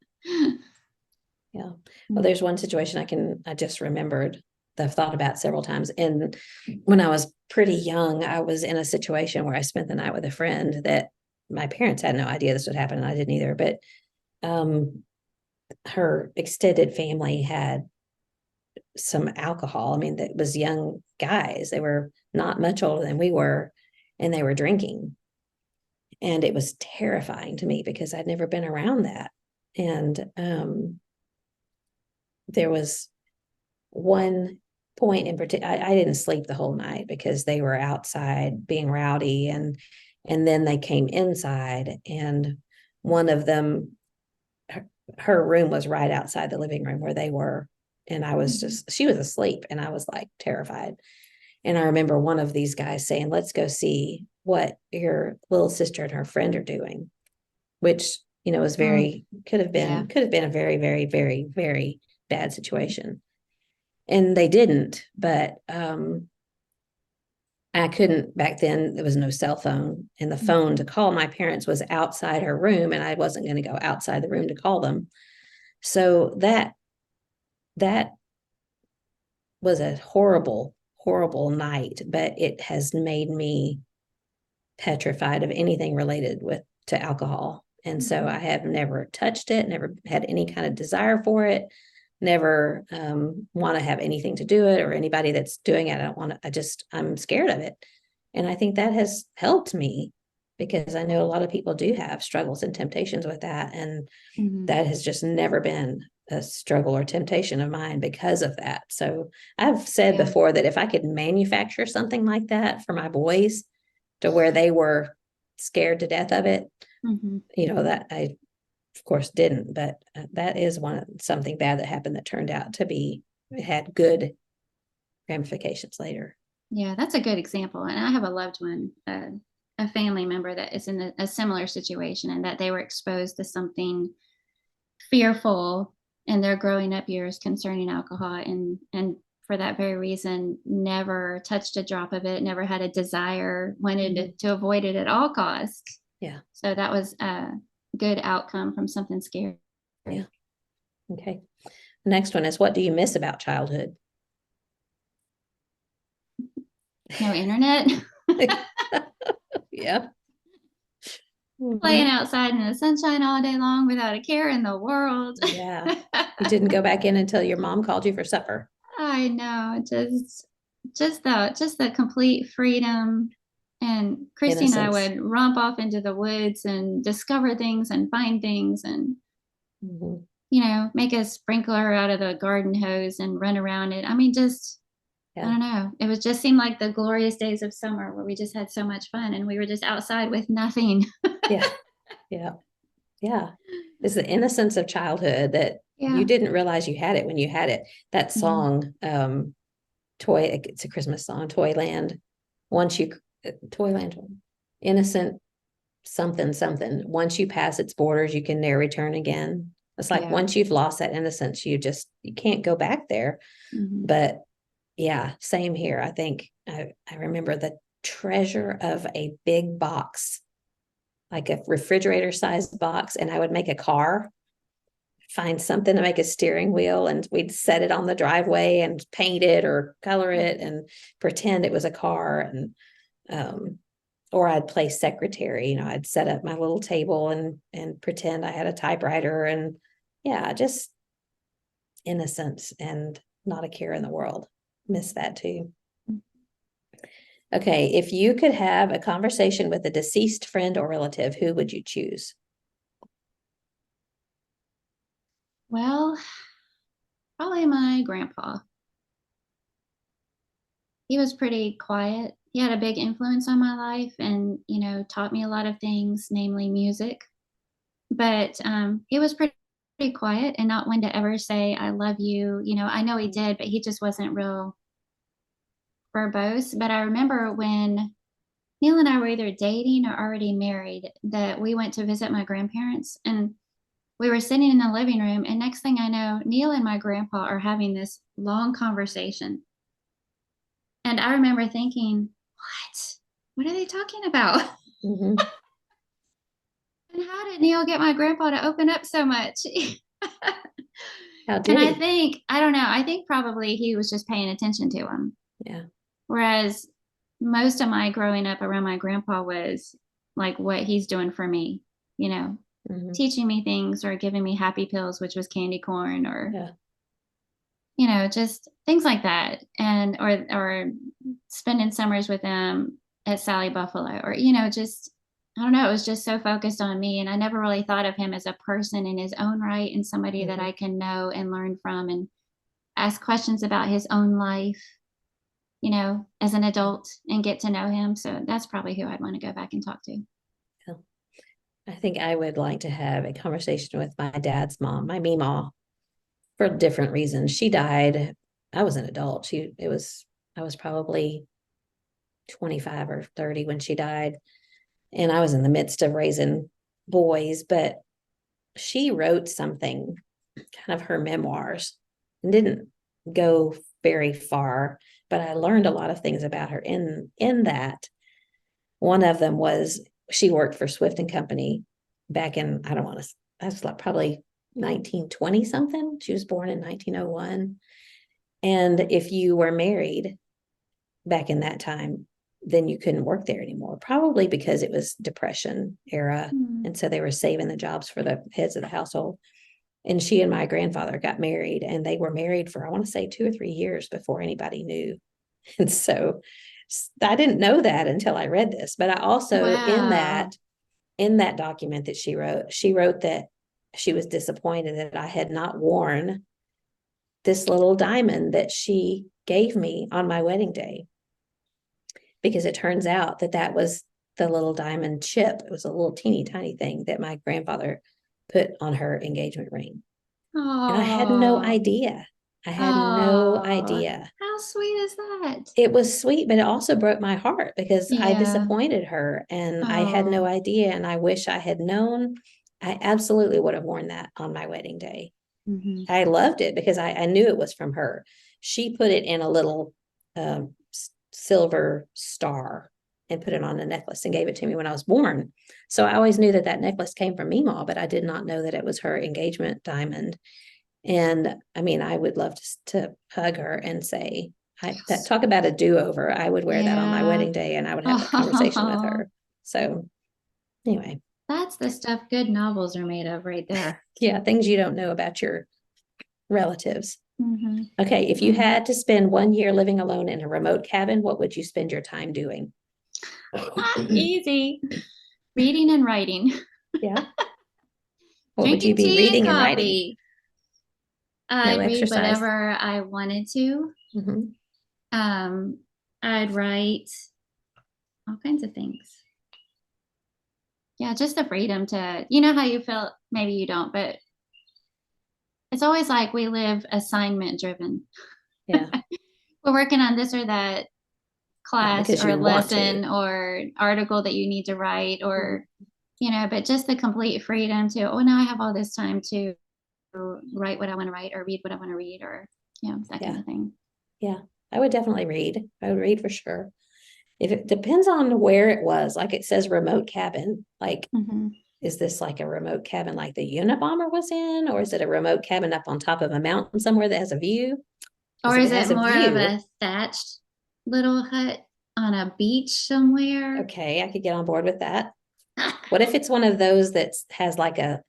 Yeah. Well, there's one situation I just remembered that I've thought about several times. And when I was pretty young, I was in a situation where I spent the night with a friend that my parents had no idea this would happen, and I didn't either. But her extended family had some alcohol. I mean, that was young guys. They were not much older than we were, and they were drinking. And it was terrifying to me because I'd never been around that. And there was one point in particular, I didn't sleep the whole night because they were outside being rowdy, and then they came inside, and one of them, her room was right outside the living room where they were. And I was she was asleep, and I was like terrified. And I remember one of these guys saying, let's go see what your little sister and her friend are doing, which, was could have been a very, very, very, very bad situation. And they didn't, but I couldn't back then. There was no cell phone, and the phone to call my parents was outside her room, and I wasn't going to go outside the room to call them. So that was a horrible, horrible night, but it has made me petrified of anything related to alcohol. And so I have never touched it, never had any kind of desire for it, never want to have anything to do it, or anybody that's doing it. I don't want to, I'm scared of it. And I think that has helped me, because I know a lot of people do have struggles and temptations with that. And that has just never been a struggle or temptation of mine because of that. So I've said before that if I could manufacture something like that for my boys to where they were scared to death of it, that I, of course, didn't, but that is something bad that happened that turned out to be, it had good ramifications later. Yeah, that's a good example. And I have a loved one a family member that is in a similar situation, and that they were exposed to something fearful in their growing up years concerning alcohol, and for that very reason never touched a drop of it, never had a desire, wanted to avoid it at all costs. Yeah. So that was a good outcome from something scary. Yeah. Okay. The next one is, what do you miss about childhood? No internet. Yeah. Playing outside in the sunshine all day long without a care in the world. Yeah. You didn't go back in until your mom called you for supper. I know, just the complete freedom. And Christy and I Innocence. would romp off into the woods and discover things and find things, and Mhm. make a sprinkler out of the garden hose and run around it. I mean, just I Yeah. don't know. It was just seemed like the glorious days of summer where we just had so much fun and we were just outside with nothing. Yeah. Yeah. Yeah. It's the innocence of childhood that you Yeah. didn't realize you had it when you had it. That Mhm. song, it's a Christmas song, Toyland. Toyland, innocent something, something. Once you pass its borders, you can never return again. It's like Yeah. once you've lost that innocence, you can't go back there. Mhm. But yeah, same here. I think I remember the treasure of a big box, like a refrigerator sized box, and I would make a car, find something to make a steering wheel, and we'd set it on the driveway and paint it or color it and pretend it was a car. And or I'd play secretary, I'd set up my little table and pretend I had a typewriter, and yeah, just innocence and not a care in the world. Miss that too. Okay, if you could have a conversation with a deceased friend or relative, who would you choose? Well, probably my grandpa. He was pretty quiet. He had a big influence on my life and, taught me a lot of things, namely music. But he was pretty quiet and not one to ever say, I love you. I know he did, but he just wasn't real verbose. But I remember when Neil and I were either dating or already married, that we went to visit my grandparents, and we were sitting in the living room. And next thing I know, Neil and my grandpa are having this long conversation. And I remember thinking, what? What are they talking about? Mm-hmm. And how did Neil get my grandpa to open up so much? How And did he? I don't know, I think probably he was just paying attention to him. Yeah. Whereas most of my growing up around my grandpa was like what he's doing for me, you know, Mm-hmm. teaching me things or giving me happy pills, which was candy corn, or, Yeah. just things like that. And, or spending summers with them at Sally Buffalo, or, just, I don't know, it was just so focused on me. And I never really thought of him as a person in his own right and somebody that Mm-hmm. I can know and learn from and ask questions about his own life, as an adult and get to know him. So that's probably who I'd want to go back and talk to. Yeah. I think I would like to have a conversation with my dad's mom, my Meemaw, for different reasons. She died. I was an adult. I was probably 25 or 30 when she died. And I was in the midst of raising boys, but she wrote something, kind of her memoirs, and didn't go very far, but I learned a lot of things about her in that. One of them was she worked for Swift and Company back in, I don't want to, that's like probably 1920 something. She was born in 1901. And if you were married back in that time, then you couldn't work there anymore, probably because it was Depression era. Mm. And so they were saving the jobs for the heads of the household. And she and my grandfather got married, and they were married for, I want to say, 2 or 3 years before anybody knew. And so I didn't know that until I read this. But I also, Wow. in that document that she wrote that she was disappointed that I had not worn this little diamond that she gave me on my wedding day, because it turns out that was the little diamond chip. It was a little teeny tiny thing that my grandfather put on her engagement ring. And I had no Oh, idea. I had no oh, idea. how sweet is that? It was sweet, but it also broke my heart because I Yeah. disappointed her and I had no Oh. idea. And I wish I had known. I absolutely would have worn that on my wedding day. Mhm. I loved it because I knew it was from her. She put it in a little silver star and put it on a necklace and gave it to me when I was born. So I always knew that that necklace came from Meemaw, but I did not know that it was her engagement diamond. And I mean, I would love to hug her and say, that talk about a do-over. I would wear that on my Yeah. wedding day and I would have that conversation with Oh, her. So anyway, that's the stuff good novels are made of right there. yeah, things you don't know about your relatives. Mm-hmm. Okay, if you had to spend 1 year living alone in a remote cabin, what would you spend your time doing? Easy. Reading and writing. Yeah. What would you Drinking be tea and reading and writing? coffee. No I'd read exercise. whatever I wanted to. Mhm. Um, I'd write all kinds of things. Yeah, just the freedom to, you know how you feel, maybe you don't, but it's always like we live assignment driven. Yeah, We're working on this or that not class because or you want to. lesson or article that you need to write Mhm. or, but just the complete freedom to, oh, now I have all this time to write what I want to write or read what I want to read or, that kind Yeah, of thing. yeah. I would definitely read. I would read for sure. If it depends on where it was, like it says remote cabin, like Mm-hmm. is this like a remote cabin like the Unabomber was in, or is it a remote cabin up on top of a mountain somewhere that has a view? Because Or if is it it has a more of view, a thatched little hut on a beach somewhere? okay, I could get on board with that. What if it's one of those that has like a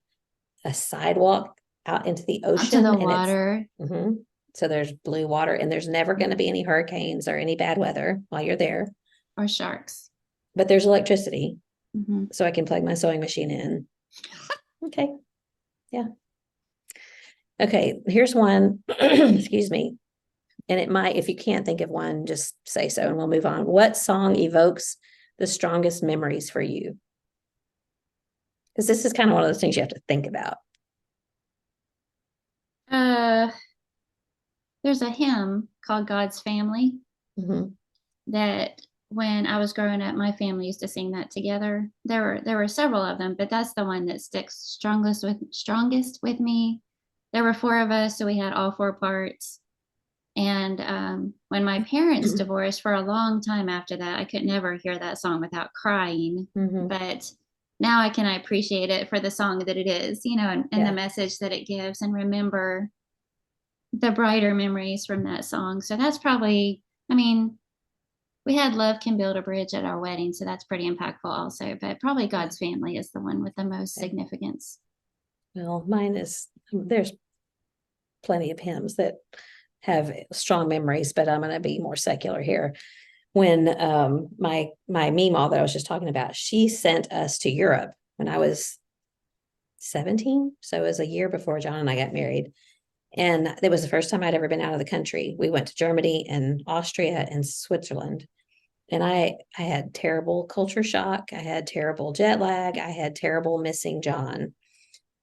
sidewalk out into the Onto ocean the and it's water so there's blue water and there's never going to be any hurricanes or any bad weather while you're there, or sharks. but there's electricity, Mm-hmm. so I can plug my sewing machine in. Okay, yeah. Okay, here's one. Excuse me. And it might, if you can't think of one, just say so and we'll move on. What song evokes the strongest memories for you? Because this is kind of one of those things you have to think about. Uh, there's a hymn called God's Family Mhm. that when I was growing up, my family used to sing that together. There were several of them, but that's the one that sticks strongest with me. There were four of us, so we had all four parts. And when my parents divorced for a long time after that, I could never hear that song without crying. Mhm. But now I can appreciate it for the song that it is, and the Yeah. message that it gives and remember the brighter memories from that song. So that's probably, I mean, we had Love Can Build a Bridge at our wedding, so that's pretty impactful also. But probably Yeah. God's Family is the one with the most Okay. significance. Well, mine is there's plenty of hymns that have strong memories, but I'm going to be more secular here. When my Meemaw that I was just talking about, she sent us to Europe when I was 17, so it was a year before John and I got married. And it was the first time I'd ever been out of the country. We went to Germany and Austria and Switzerland. And I had terrible culture shock. I had terrible jet lag. I had terrible missing John.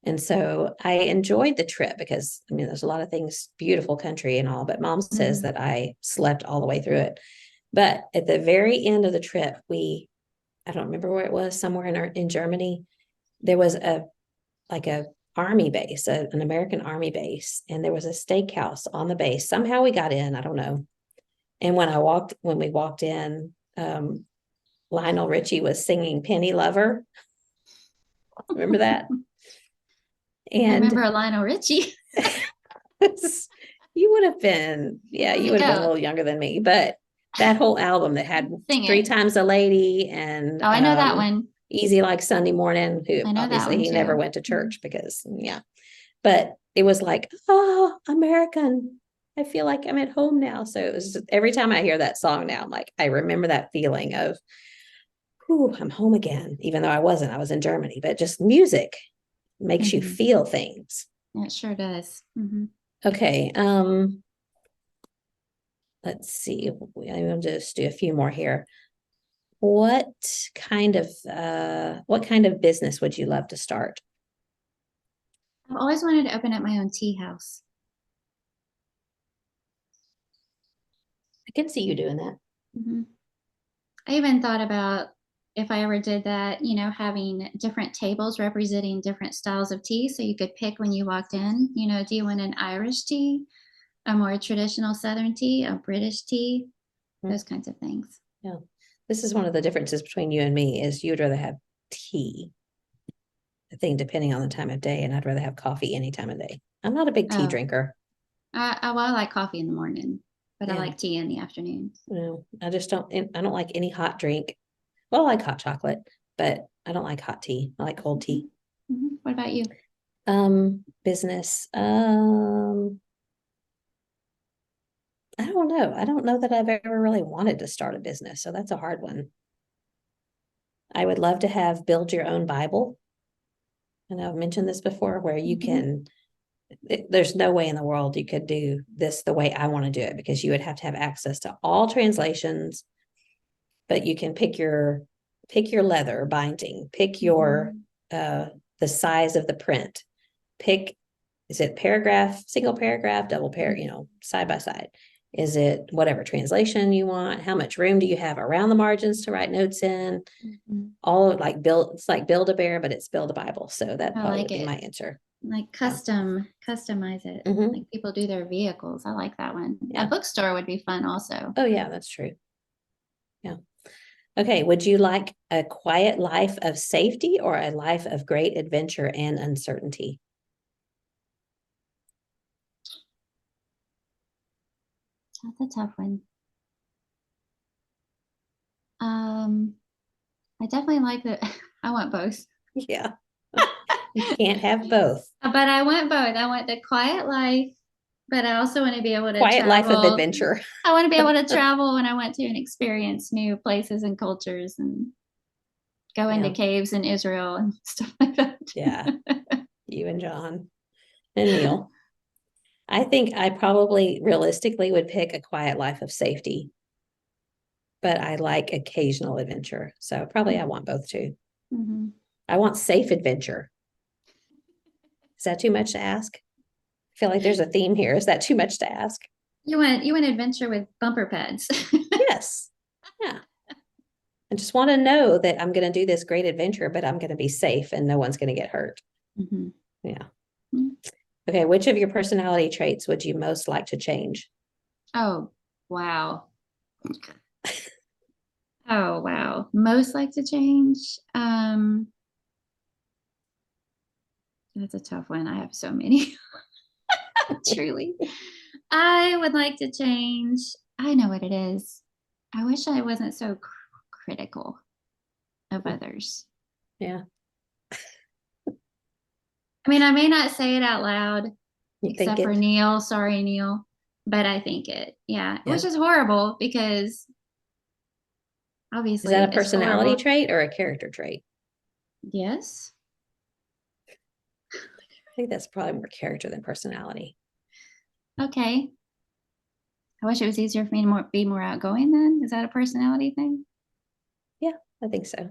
And so I enjoyed the trip because I mean there's a lot of things, beautiful country and all, but mom says Mhm. that I slept all the way through it. But at the very end of the trip, I don't remember where it was, somewhere in Germany, there was a like a army base, an American army base, and there was a steakhouse on the base. Somehow we got in, I don't know. And when we walked in, Lionel Richie was singing Penny Lover. Remember that? I remember And a Lionel Richie. you would have been, yeah, How'd you it would have been a go? little younger than me, but that whole album that had Sing Three it. Times a Lady and Oh, I know that one. Easy Like Sunday Morning, who I know that obviously one he never too. went to Mhm. church because, yeah, but it was like, oh, American. I feel like I'm at home now. So it was just, every time I hear that song now, I'm like, I remember that feeling of, ooh, I'm home again, even though I wasn't, I was in Germany, but just music makes you Mhm. feel things. It sure does. Mhm. Okay. Let's see. I'm going to just do a few more here. What what kind of business would you love to start? I've always wanted to open up my own tea house. I can see you doing that. Mhm. I even thought about if I ever did that, having different tables representing different styles of tea. So you could pick when you walked in, do you want an Irish tea, a more traditional Southern tea, a British tea, those kinds of things. Yeah. This is one of the differences between you and me is you'd rather have tea, I think, depending on the time of day, and I'd rather have coffee any time of day. I'm not a big tea Oh, drinker. I like coffee in the morning, but I Yeah. like tea in the afternoon. No, I just don't, I don't like any hot drink. Well, I like hot chocolate, but I don't like hot tea. I like cold tea. What about you? Business. I don't know. I don't know that I've ever really wanted to start a business, so that's a hard one. I would love to have build your own Bible. And I've mentioned this before, where you can, there's no way in the world you could do this the way I want to do it, because you would have to have access to all translations, but you can pick your leather binding, pick your the size of the print, pick, is it paragraph, single paragraph, double paragraph, side by side. Is it whatever translation you want? How much room do you have around the margins to write notes in? All like build, it's like Build a Bear, but it's Build a Bible. So that I probably like would be it. my answer. Like customize it. Like people do their vehicles. I like that one. Yeah. A bookstore would be fun also. Oh yeah, that's true. Yeah. Okay. Would you like a quiet life of safety or a life of great adventure and uncertainty? That's a tough one. I definitely like that. I want both. Yeah. You can't have both. But I want both. I want the quiet life, but I also want to be able to Quiet life of travel. adventure. I want to be able to travel when I want to and experience new places and cultures and go into caves in Israel and stuff like that. Yeah. You and John and Neil. I think I probably realistically would pick a quiet life of safety, but I like occasional adventure. So probably I want both too. I want safe adventure. Is that too much to ask? I feel like there's a theme here. Is that too much to ask? You want adventure with bumper pads. Yes. Yeah. I just want to know that I'm going to do this great adventure, but I'm going to be safe and no one's going to get hurt. Yeah. Okay. Which of your personality traits would you most like to change? Oh, wow. Oh, wow. Most like to change. That's a tough one. I have so many. Truly. I would like to change. I know what it is. I wish I wasn't so critical of others. Yeah. I mean, I may not say it out loud, You except for Neil. Sorry, Neil. But I think it. Yeah. Which is horrible because obviously. Is that a personality trait or a character trait? Yes. I think that's probably more character than personality. Okay. I wish it was easier for me to be more outgoing then. Is that a personality thing? Yeah, I think so.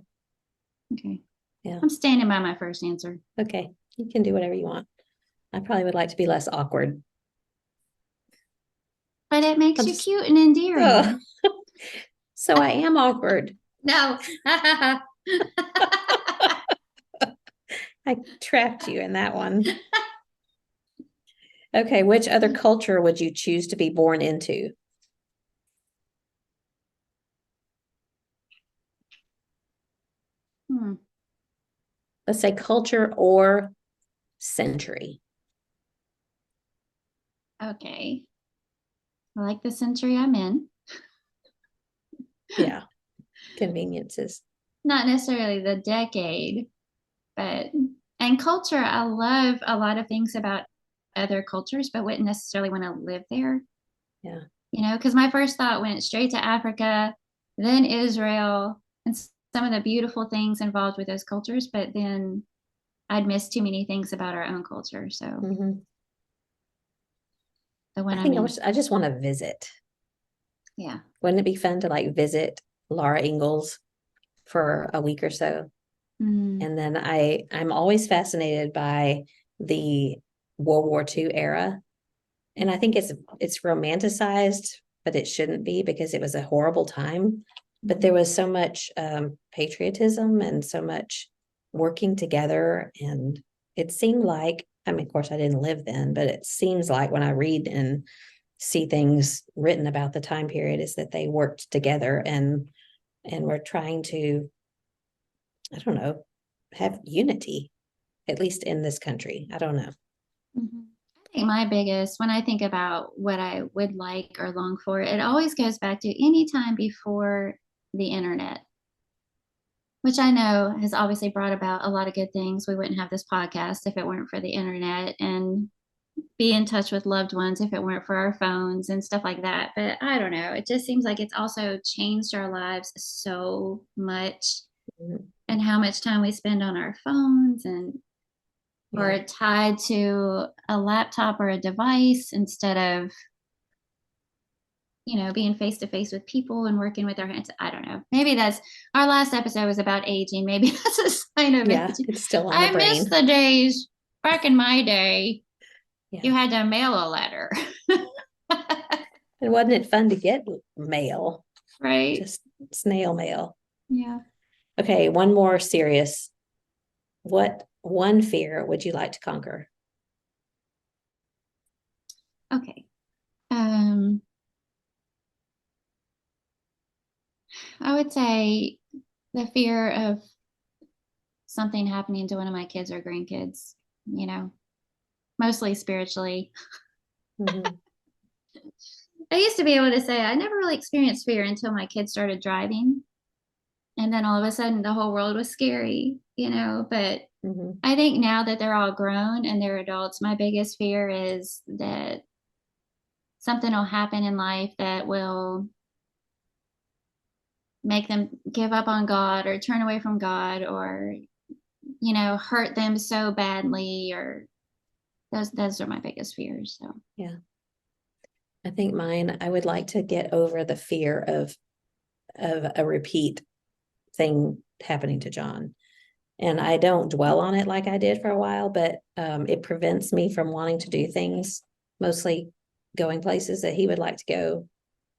Okay. Yeah. I'm standing by my first answer. Okay. You can do whatever you want. I probably would like to be less awkward. But it makes you cute and endearing. So I am awkward. No. I trapped you in that one. Okay, which other culture would you choose to be born into? Let's say culture or century. Okay. I like the century I'm in. Yeah. Conveniences. Not necessarily the decade, but and culture. I love a lot of things about other cultures, but wouldn't necessarily want to live there. Yeah. Because my first thought went straight to Africa, then Israel, and some of the beautiful things involved with those cultures, but then I'd miss too many things about our own culture. So the one I just want to visit. Yeah. Wouldn't it be fun to like visit Laura Ingalls for a week or so? And then I'm always fascinated by the World War II era. And I think it's romanticized but it shouldn't be because it was a horrible time. But there was so much patriotism and so much working together. And it seemed like, I mean, of course, I didn't live then, but it seems like when I read and see things written about the time period is that they worked together and were trying to, I don't know, have unity, at least in this country. I don't know. Mhm. I think my biggest, when I think about what I would like or long for, it always goes back to any time before the internet, which I know has obviously brought about a lot of good things. We wouldn't have this podcast if it weren't for the internet, and be in touch with loved ones if it weren't for our phones and stuff like that. But I don't know. It just seems like it's also changed our lives so much, Mhm. and how much time we spend on our phones and Yeah. or tied to a laptop or a device instead of, being face to face with people and working with our hands. I don't know. Maybe that's our last episode was about aging. Maybe that's a sign of Yeah, aging. it's still on the I miss brain. the days back in my day. Yeah. You had to mail a letter. And wasn't it fun to get mail? Right? Just snail mail. Yeah. Okay, one more serious. What one fear would you like to conquer? Okay. Um, I would say the fear of something happening to one of my kids or grandkids, mostly spiritually. Mhm. I used to be able to say I never really experienced fear until my kids started driving. And then all of a sudden the whole world was scary, But Mhm. I think now that they're all grown and they're adults, my biggest fear is that something will happen in life that will make them give up on God or turn away from God or, hurt them so badly, or those are my biggest fears. So Yeah. I think mine, I would like to get over the fear of a repeat thing happening to John. And I don't dwell on it like I did for a while, but it prevents me from wanting to do things, mostly going places that he would like to go,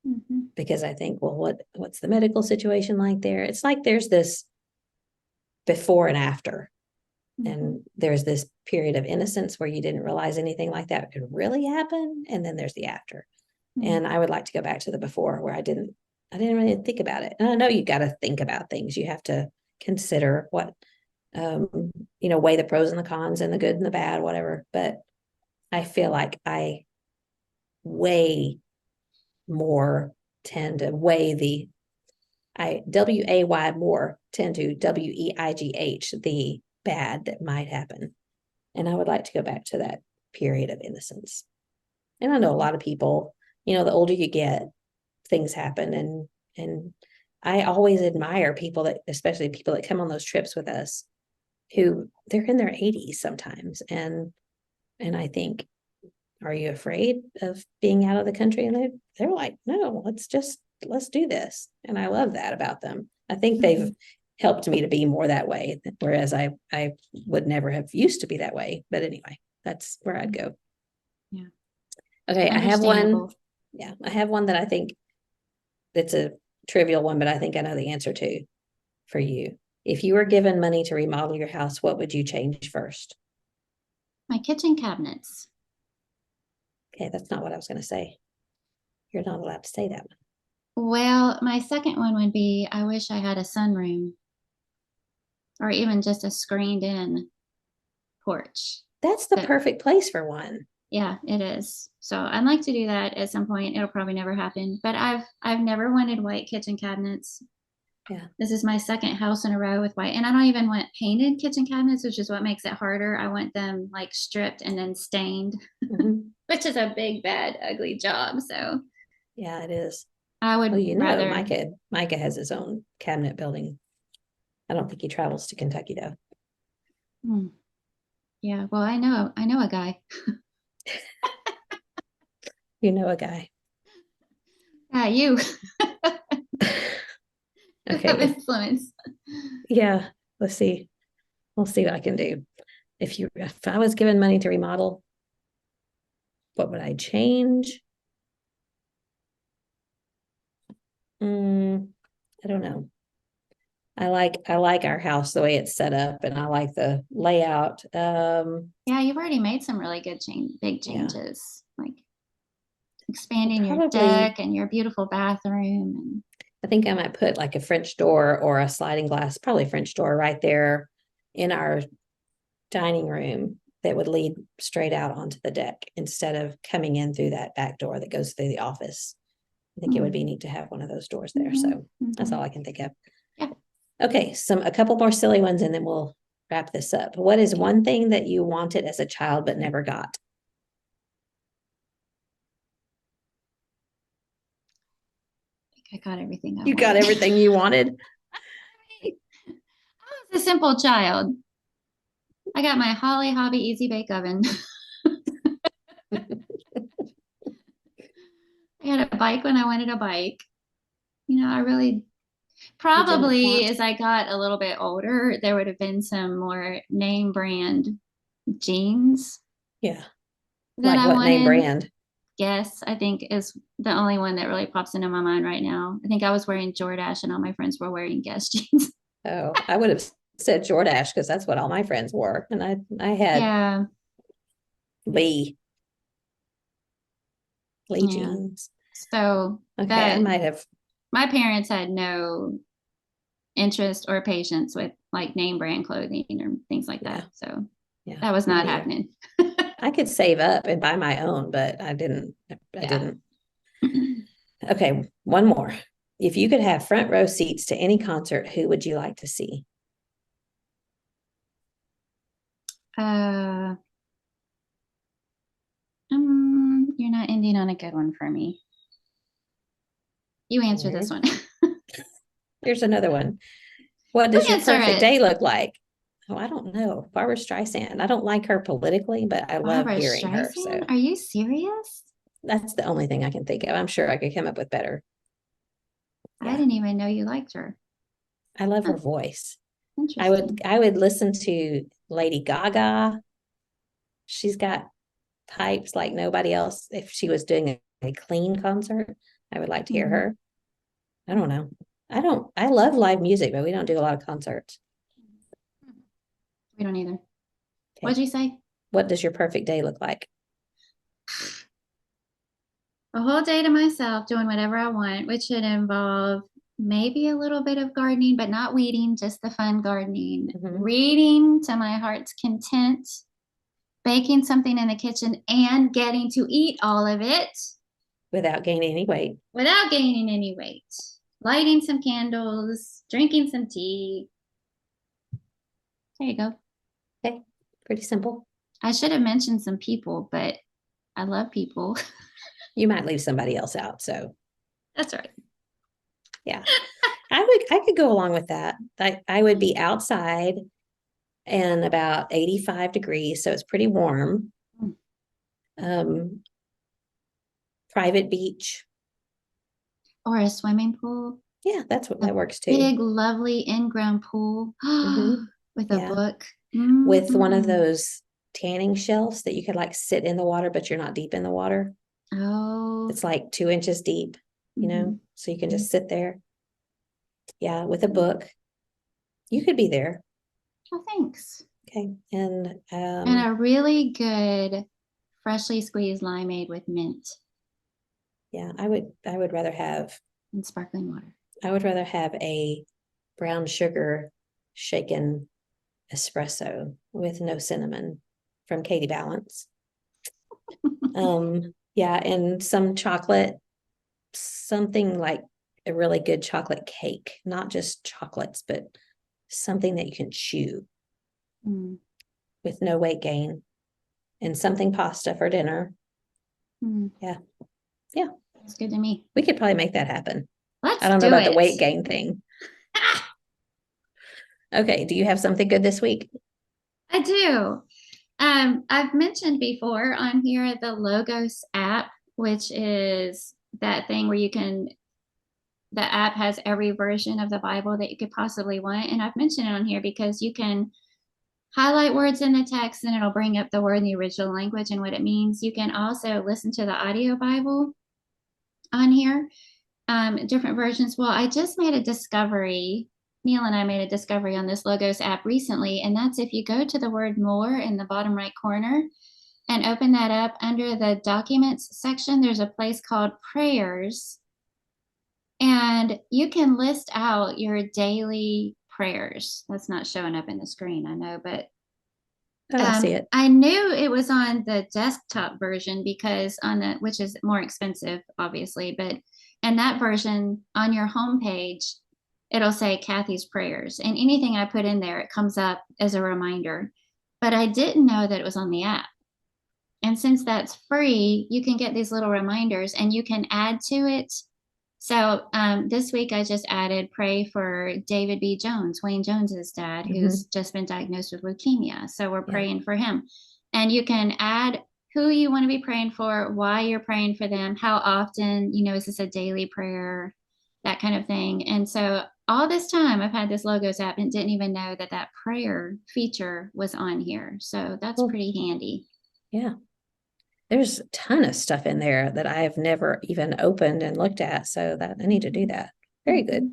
mhm. because I think, well, what's the medical situation like there? It's like there's this before and after. Mhm. And there's this period of innocence where you didn't realize anything like that could really happen. And then there's the after. Mhm. And I would like to go back to the before where I didn't really think about it. And I know you got to think about things. You have to consider what, weigh the pros and the cons and the good and the bad, whatever. But I feel like I way more tend to weigh WAY more tend to WEIGH, the bad that might happen. And I would like to go back to that period of innocence. And I know a lot of people, the older you get, things happen. And I always admire people that, especially people that come on those trips with us, who they're in their 80s sometimes. And I think, are you afraid of being out of the country? And they're like, no, let's do this. And I love that about them. I think they've Mhm. helped me to be more that way, whereas I would never have used to be that way. But anyway, that's where I'd go. Yeah. Okay, I have one. Understandable. Yeah, I have one that I think it's a trivial one, but I think I know the answer to for you. If you were given money to remodel your house, what would you change first? My kitchen cabinets. Okay, that's not what I was going to say. You're not allowed to say that one. Well, my second one would be I wish I had a sunroom or even just a screened in porch. That's the But perfect place for one. yeah, it is. So I'd like to do that at some point. It'll probably never happen, but I've never wanted white kitchen cabinets. Yeah. This is my second house in a row with white, and I don't even want painted kitchen cabinets, which is what makes it harder. I want them like stripped and then stained, Mhm. which is a big, bad, ugly job. So Yeah, it is. I Well, would rather. Micah has his own cabinet building. I don't think he travels to Kentucky though. Hmm, yeah, well, I know a guy. You know a guy. You Okay, have influence. yeah, let's see. We'll see what I can do. If I was given money to remodel, what would I change? I don't know. I like our house the way it's set up, and I like the layout. Yeah, you've already made some really good big Yeah. changes, like expanding your Probably, deck and your beautiful bathroom. And I think I might put like a French door or a sliding glass, probably French door right there in our dining room that would lead straight out onto the deck instead of coming in through that back door that goes through the office. I think it would be neat to have one of those doors there. So that's all I can think of. Yeah. Okay, a couple more silly ones and then we'll wrap this up. What is one thing that you wanted as a child but never got? I got everything I You got wanted. everything you wanted? I was a simple child. I got my Holly Hobby Easy Bake Oven. I had a bike when I wanted a bike. I really probably as I got a little bit older, there would have been some more name brand jeans Yeah. that Like I what name wanted. brand? Guess I think is the only one that really pops into my mind right now. I think I was wearing Jordache and all my friends were wearing Guess jeans. Oh, I would have said Jordache because that's what all my friends wore. And I had Yeah. Lee Yeah. jeans. So Okay, I that might have. my parents had no interest or patience with like name brand clothing or things like Yeah. that. So Yeah, that was not happening. I could save up and buy my own, but I didn't. I Yeah. didn't. Okay, one more. If you could have front row seats to any concert, who would you like to see? Uh, you're not ending on a good one for me. You answer this one. Here's another one. What You does your answer perfect it. day look like? Oh, I don't know. Barbara Streisand. I don't like her politically, but I love Barbara hearing her. So Streisand? Are you serious? that's the only thing I can think of. I'm sure I could come up with better. I Yeah, didn't even know you liked her. I love Huh, her voice. I would interesting. I would listen to Lady Gaga. She's got pipes like nobody else. If she was doing a clean concert, I would like to hear Mhm. her. I don't know. I love live music, but we don't do a lot of concerts. We don't either. Okay. What'd you say? What does your perfect day look like? A whole day to myself doing whatever I want, which should involve maybe a little bit of gardening, but not weeding, just the fun gardening. Mhm. Reading to my heart's content, baking something in the kitchen, and getting to eat all of it Without gaining any weight. without gaining any weight. Lighting some candles, drinking some tea. There you go. Okay. Pretty simple. I should have mentioned some people, but I love people. You might leave somebody else out. So That's right. yeah. I could go along with that. I would be outside and about 85 degrees, so it's pretty warm. Um, Private beach. Or a swimming pool. Yeah, that's what A that works too. big, lovely in-ground pool Hmm. with a Yeah. book. With one of Mm-mm. those tanning shelves that you could like sit in the water, but you're not deep in the water. Oh, It's like 2 inches deep, mhm. so you can just sit there. Yeah, with a book. You could be there. Oh, thanks. Okay. And And a really good freshly squeezed limeade with mint yeah, I would rather have and sparkling water. I would rather have a brown sugar shaken espresso with no cinnamon from Katie Balance. Yeah, and some chocolate, something like a really good chocolate cake, not just chocolates, but something that you can chew Mm. with no weight gain, and something pasta for dinner. Mm. Yeah. Yeah. It's good to me. We could probably make that happen. I Let's don't know do about the it. weight gain thing. Okay. Do you have something good this week? I do. I've mentioned before on here the Logos app, which is that thing where the app has every version of the Bible that you could possibly want. And I've mentioned it on here because you can highlight words in the text and it'll bring up the word in the original language and what it means. You can also listen to the audio Bible on here. different versions. Well, I just made a discovery. Neil and I made a discovery on this Logos app recently, and that's if you go to the word more in the bottom right corner and open that up under the documents section, there's a place called prayers, and you can list out your daily prayers. That's not showing up in the screen, I know, but Oh, I see it. I knew it was on the desktop version because on the, which is more expensive, obviously, but and that version on your homepage, it'll say Kathy's prayers, and anything I put in there, it comes up as a reminder. But I didn't know that it was on the app. And since that's free, you can get these little reminders and you can add to it. So this week I just added pray for David B. Jones, Wayne Jones's dad, who's just been diagnosed with leukemia. So we're praying for him. And you can add who you want to be praying for, why you're praying for them, how often, is this a daily prayer, that kind of thing. And so all this time I've had this Logos app and didn't even know that that prayer feature was on here. So that's pretty handy. Yeah. There's a ton of stuff in there that I've never even opened and looked at. So that I need to do that. Very good.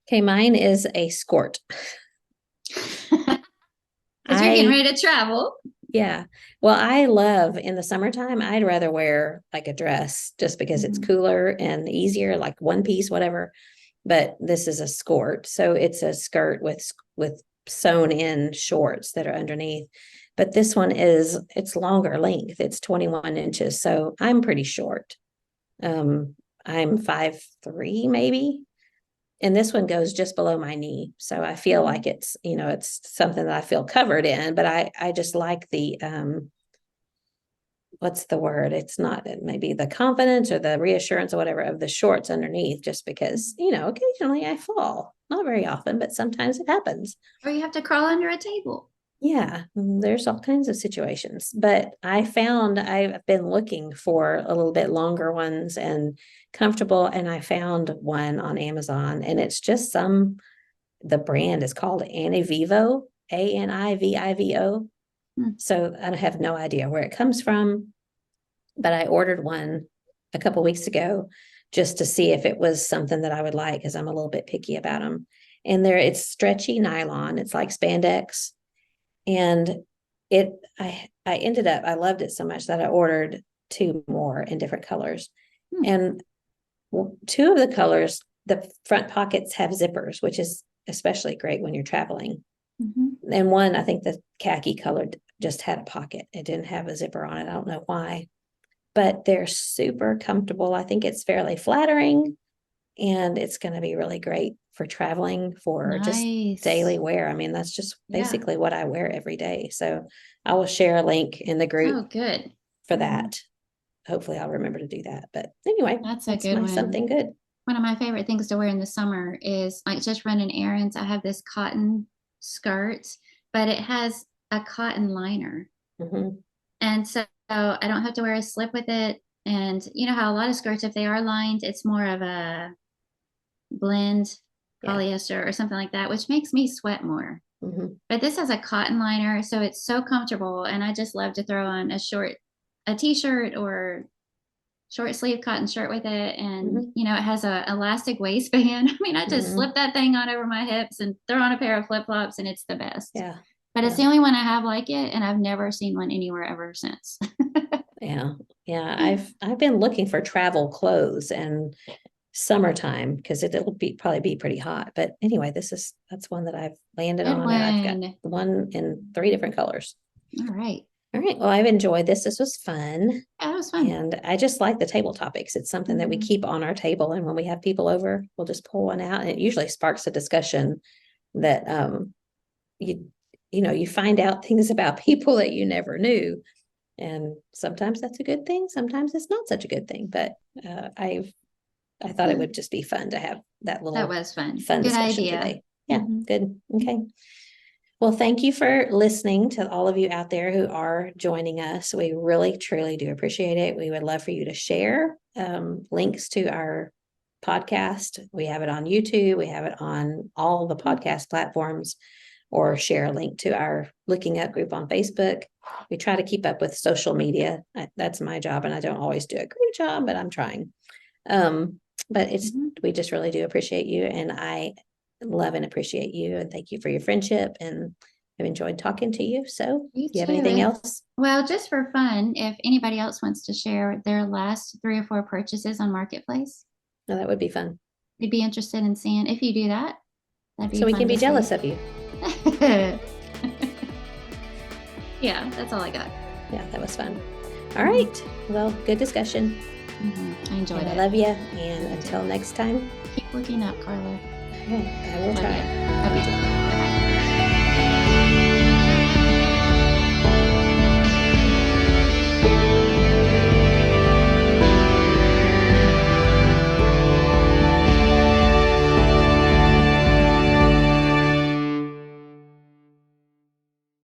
Okay, mine is a skirt. Because you're getting ready to travel. Yeah. Well, I love in the summertime, I'd rather wear like a dress just because it's cooler and easier, like one piece, whatever. But this is a skirt. So it's a skirt with sewn in shorts that are underneath. But this one it's longer length. It's 21 inches. So I'm pretty short. I'm 5'3" maybe. And this one goes just below my knee. So I feel like it's something that I feel covered in, but I just like the, what's the word? It's not maybe the confidence or the reassurance or whatever of the shorts underneath, just because, occasionally I fall, not very often, but sometimes it happens. Or you have to crawl under a table. Yeah, there's all kinds of situations, but I've been looking for a little bit longer ones and comfortable, and I found one on Amazon, and it's just the brand is called Anivivo, Anivivo. So I have no idea where it comes from, but I ordered one a couple weeks ago just to see if it was something that I would like, because I'm a little bit picky about them. And it's stretchy nylon, it's like spandex. And I loved it so much that I ordered 2 more in different colors. And 2 of the colors, the front pockets have zippers, which is especially great when you're traveling. And one, I think the khaki colored just had a pocket. It didn't have a zipper on it. I don't know why, but they're super comfortable. I think it's fairly flattering, and it's going to be really great for traveling, for just daily wear. I mean, that's just basically what I wear every day. So I will share a link in the group for that. Hopefully I'll remember to do that. But anyway, that's a good one. Something good. One of my favorite things to wear in the summer is like just running errands. I have this cotton skirt, but it has a cotton liner. And so I don't have to wear a slip with it. And you know how a lot of skirts, if they are lined, it's more of a blend polyester or something like that, which makes me sweat more. But this has a cotton liner, so it's so comfortable. And I just love to throw on a t-shirt or short sleeve cotton shirt with it. And it has a elastic waistband. I mean, I just slip that thing on over my hips and throw on a pair of flip-flops, and it's the best. But it's the only one I have like it, and I've never seen one anywhere ever since. I've been looking for travel clothes and summertime, because it'll probably be pretty hot. But anyway, that's one that I've landed on, and I've got one in 3 different colors. All right. Well, I've enjoyed this. This was fun. Yeah, it was fun. And I just like the table topics. It's something that we keep on our table, and when we have people over, we'll just pull one out, and it usually sparks a discussion that you find out things about people that you never knew. And sometimes that's a good thing. Sometimes it's not such a good thing. But I thought it would just be fun to have that was fun good discussion idea today. Yeah, good. Okay. Well, thank you for listening to all of you out there who are joining us. We really, truly do appreciate it. We would love for you to share links to our podcast. We have it on YouTube. We have it on all the podcast platforms, or share a link to our Looking Up group on Facebook. We try to keep up with social media. That's my job, and I don't always do a great job, but I'm trying. But it's, Mhm. we just really do appreciate you, and I love and appreciate you, and thank you for your friendship, and I've enjoyed talking to you. So You do you have too. anything else? Well, just for fun, if anybody else wants to share their last 3 or 4 purchases on Marketplace, No, that would be fun. we'd be interested in seeing if you do that. That'd So be we fun can be to jealous see. of you. Yeah, that's all I got. Yeah, that was fun. All right. Well, good discussion. I enjoyed And I it. love you. And until next time, Keep looking up, Carla. okay, I will Love try. you. Love you.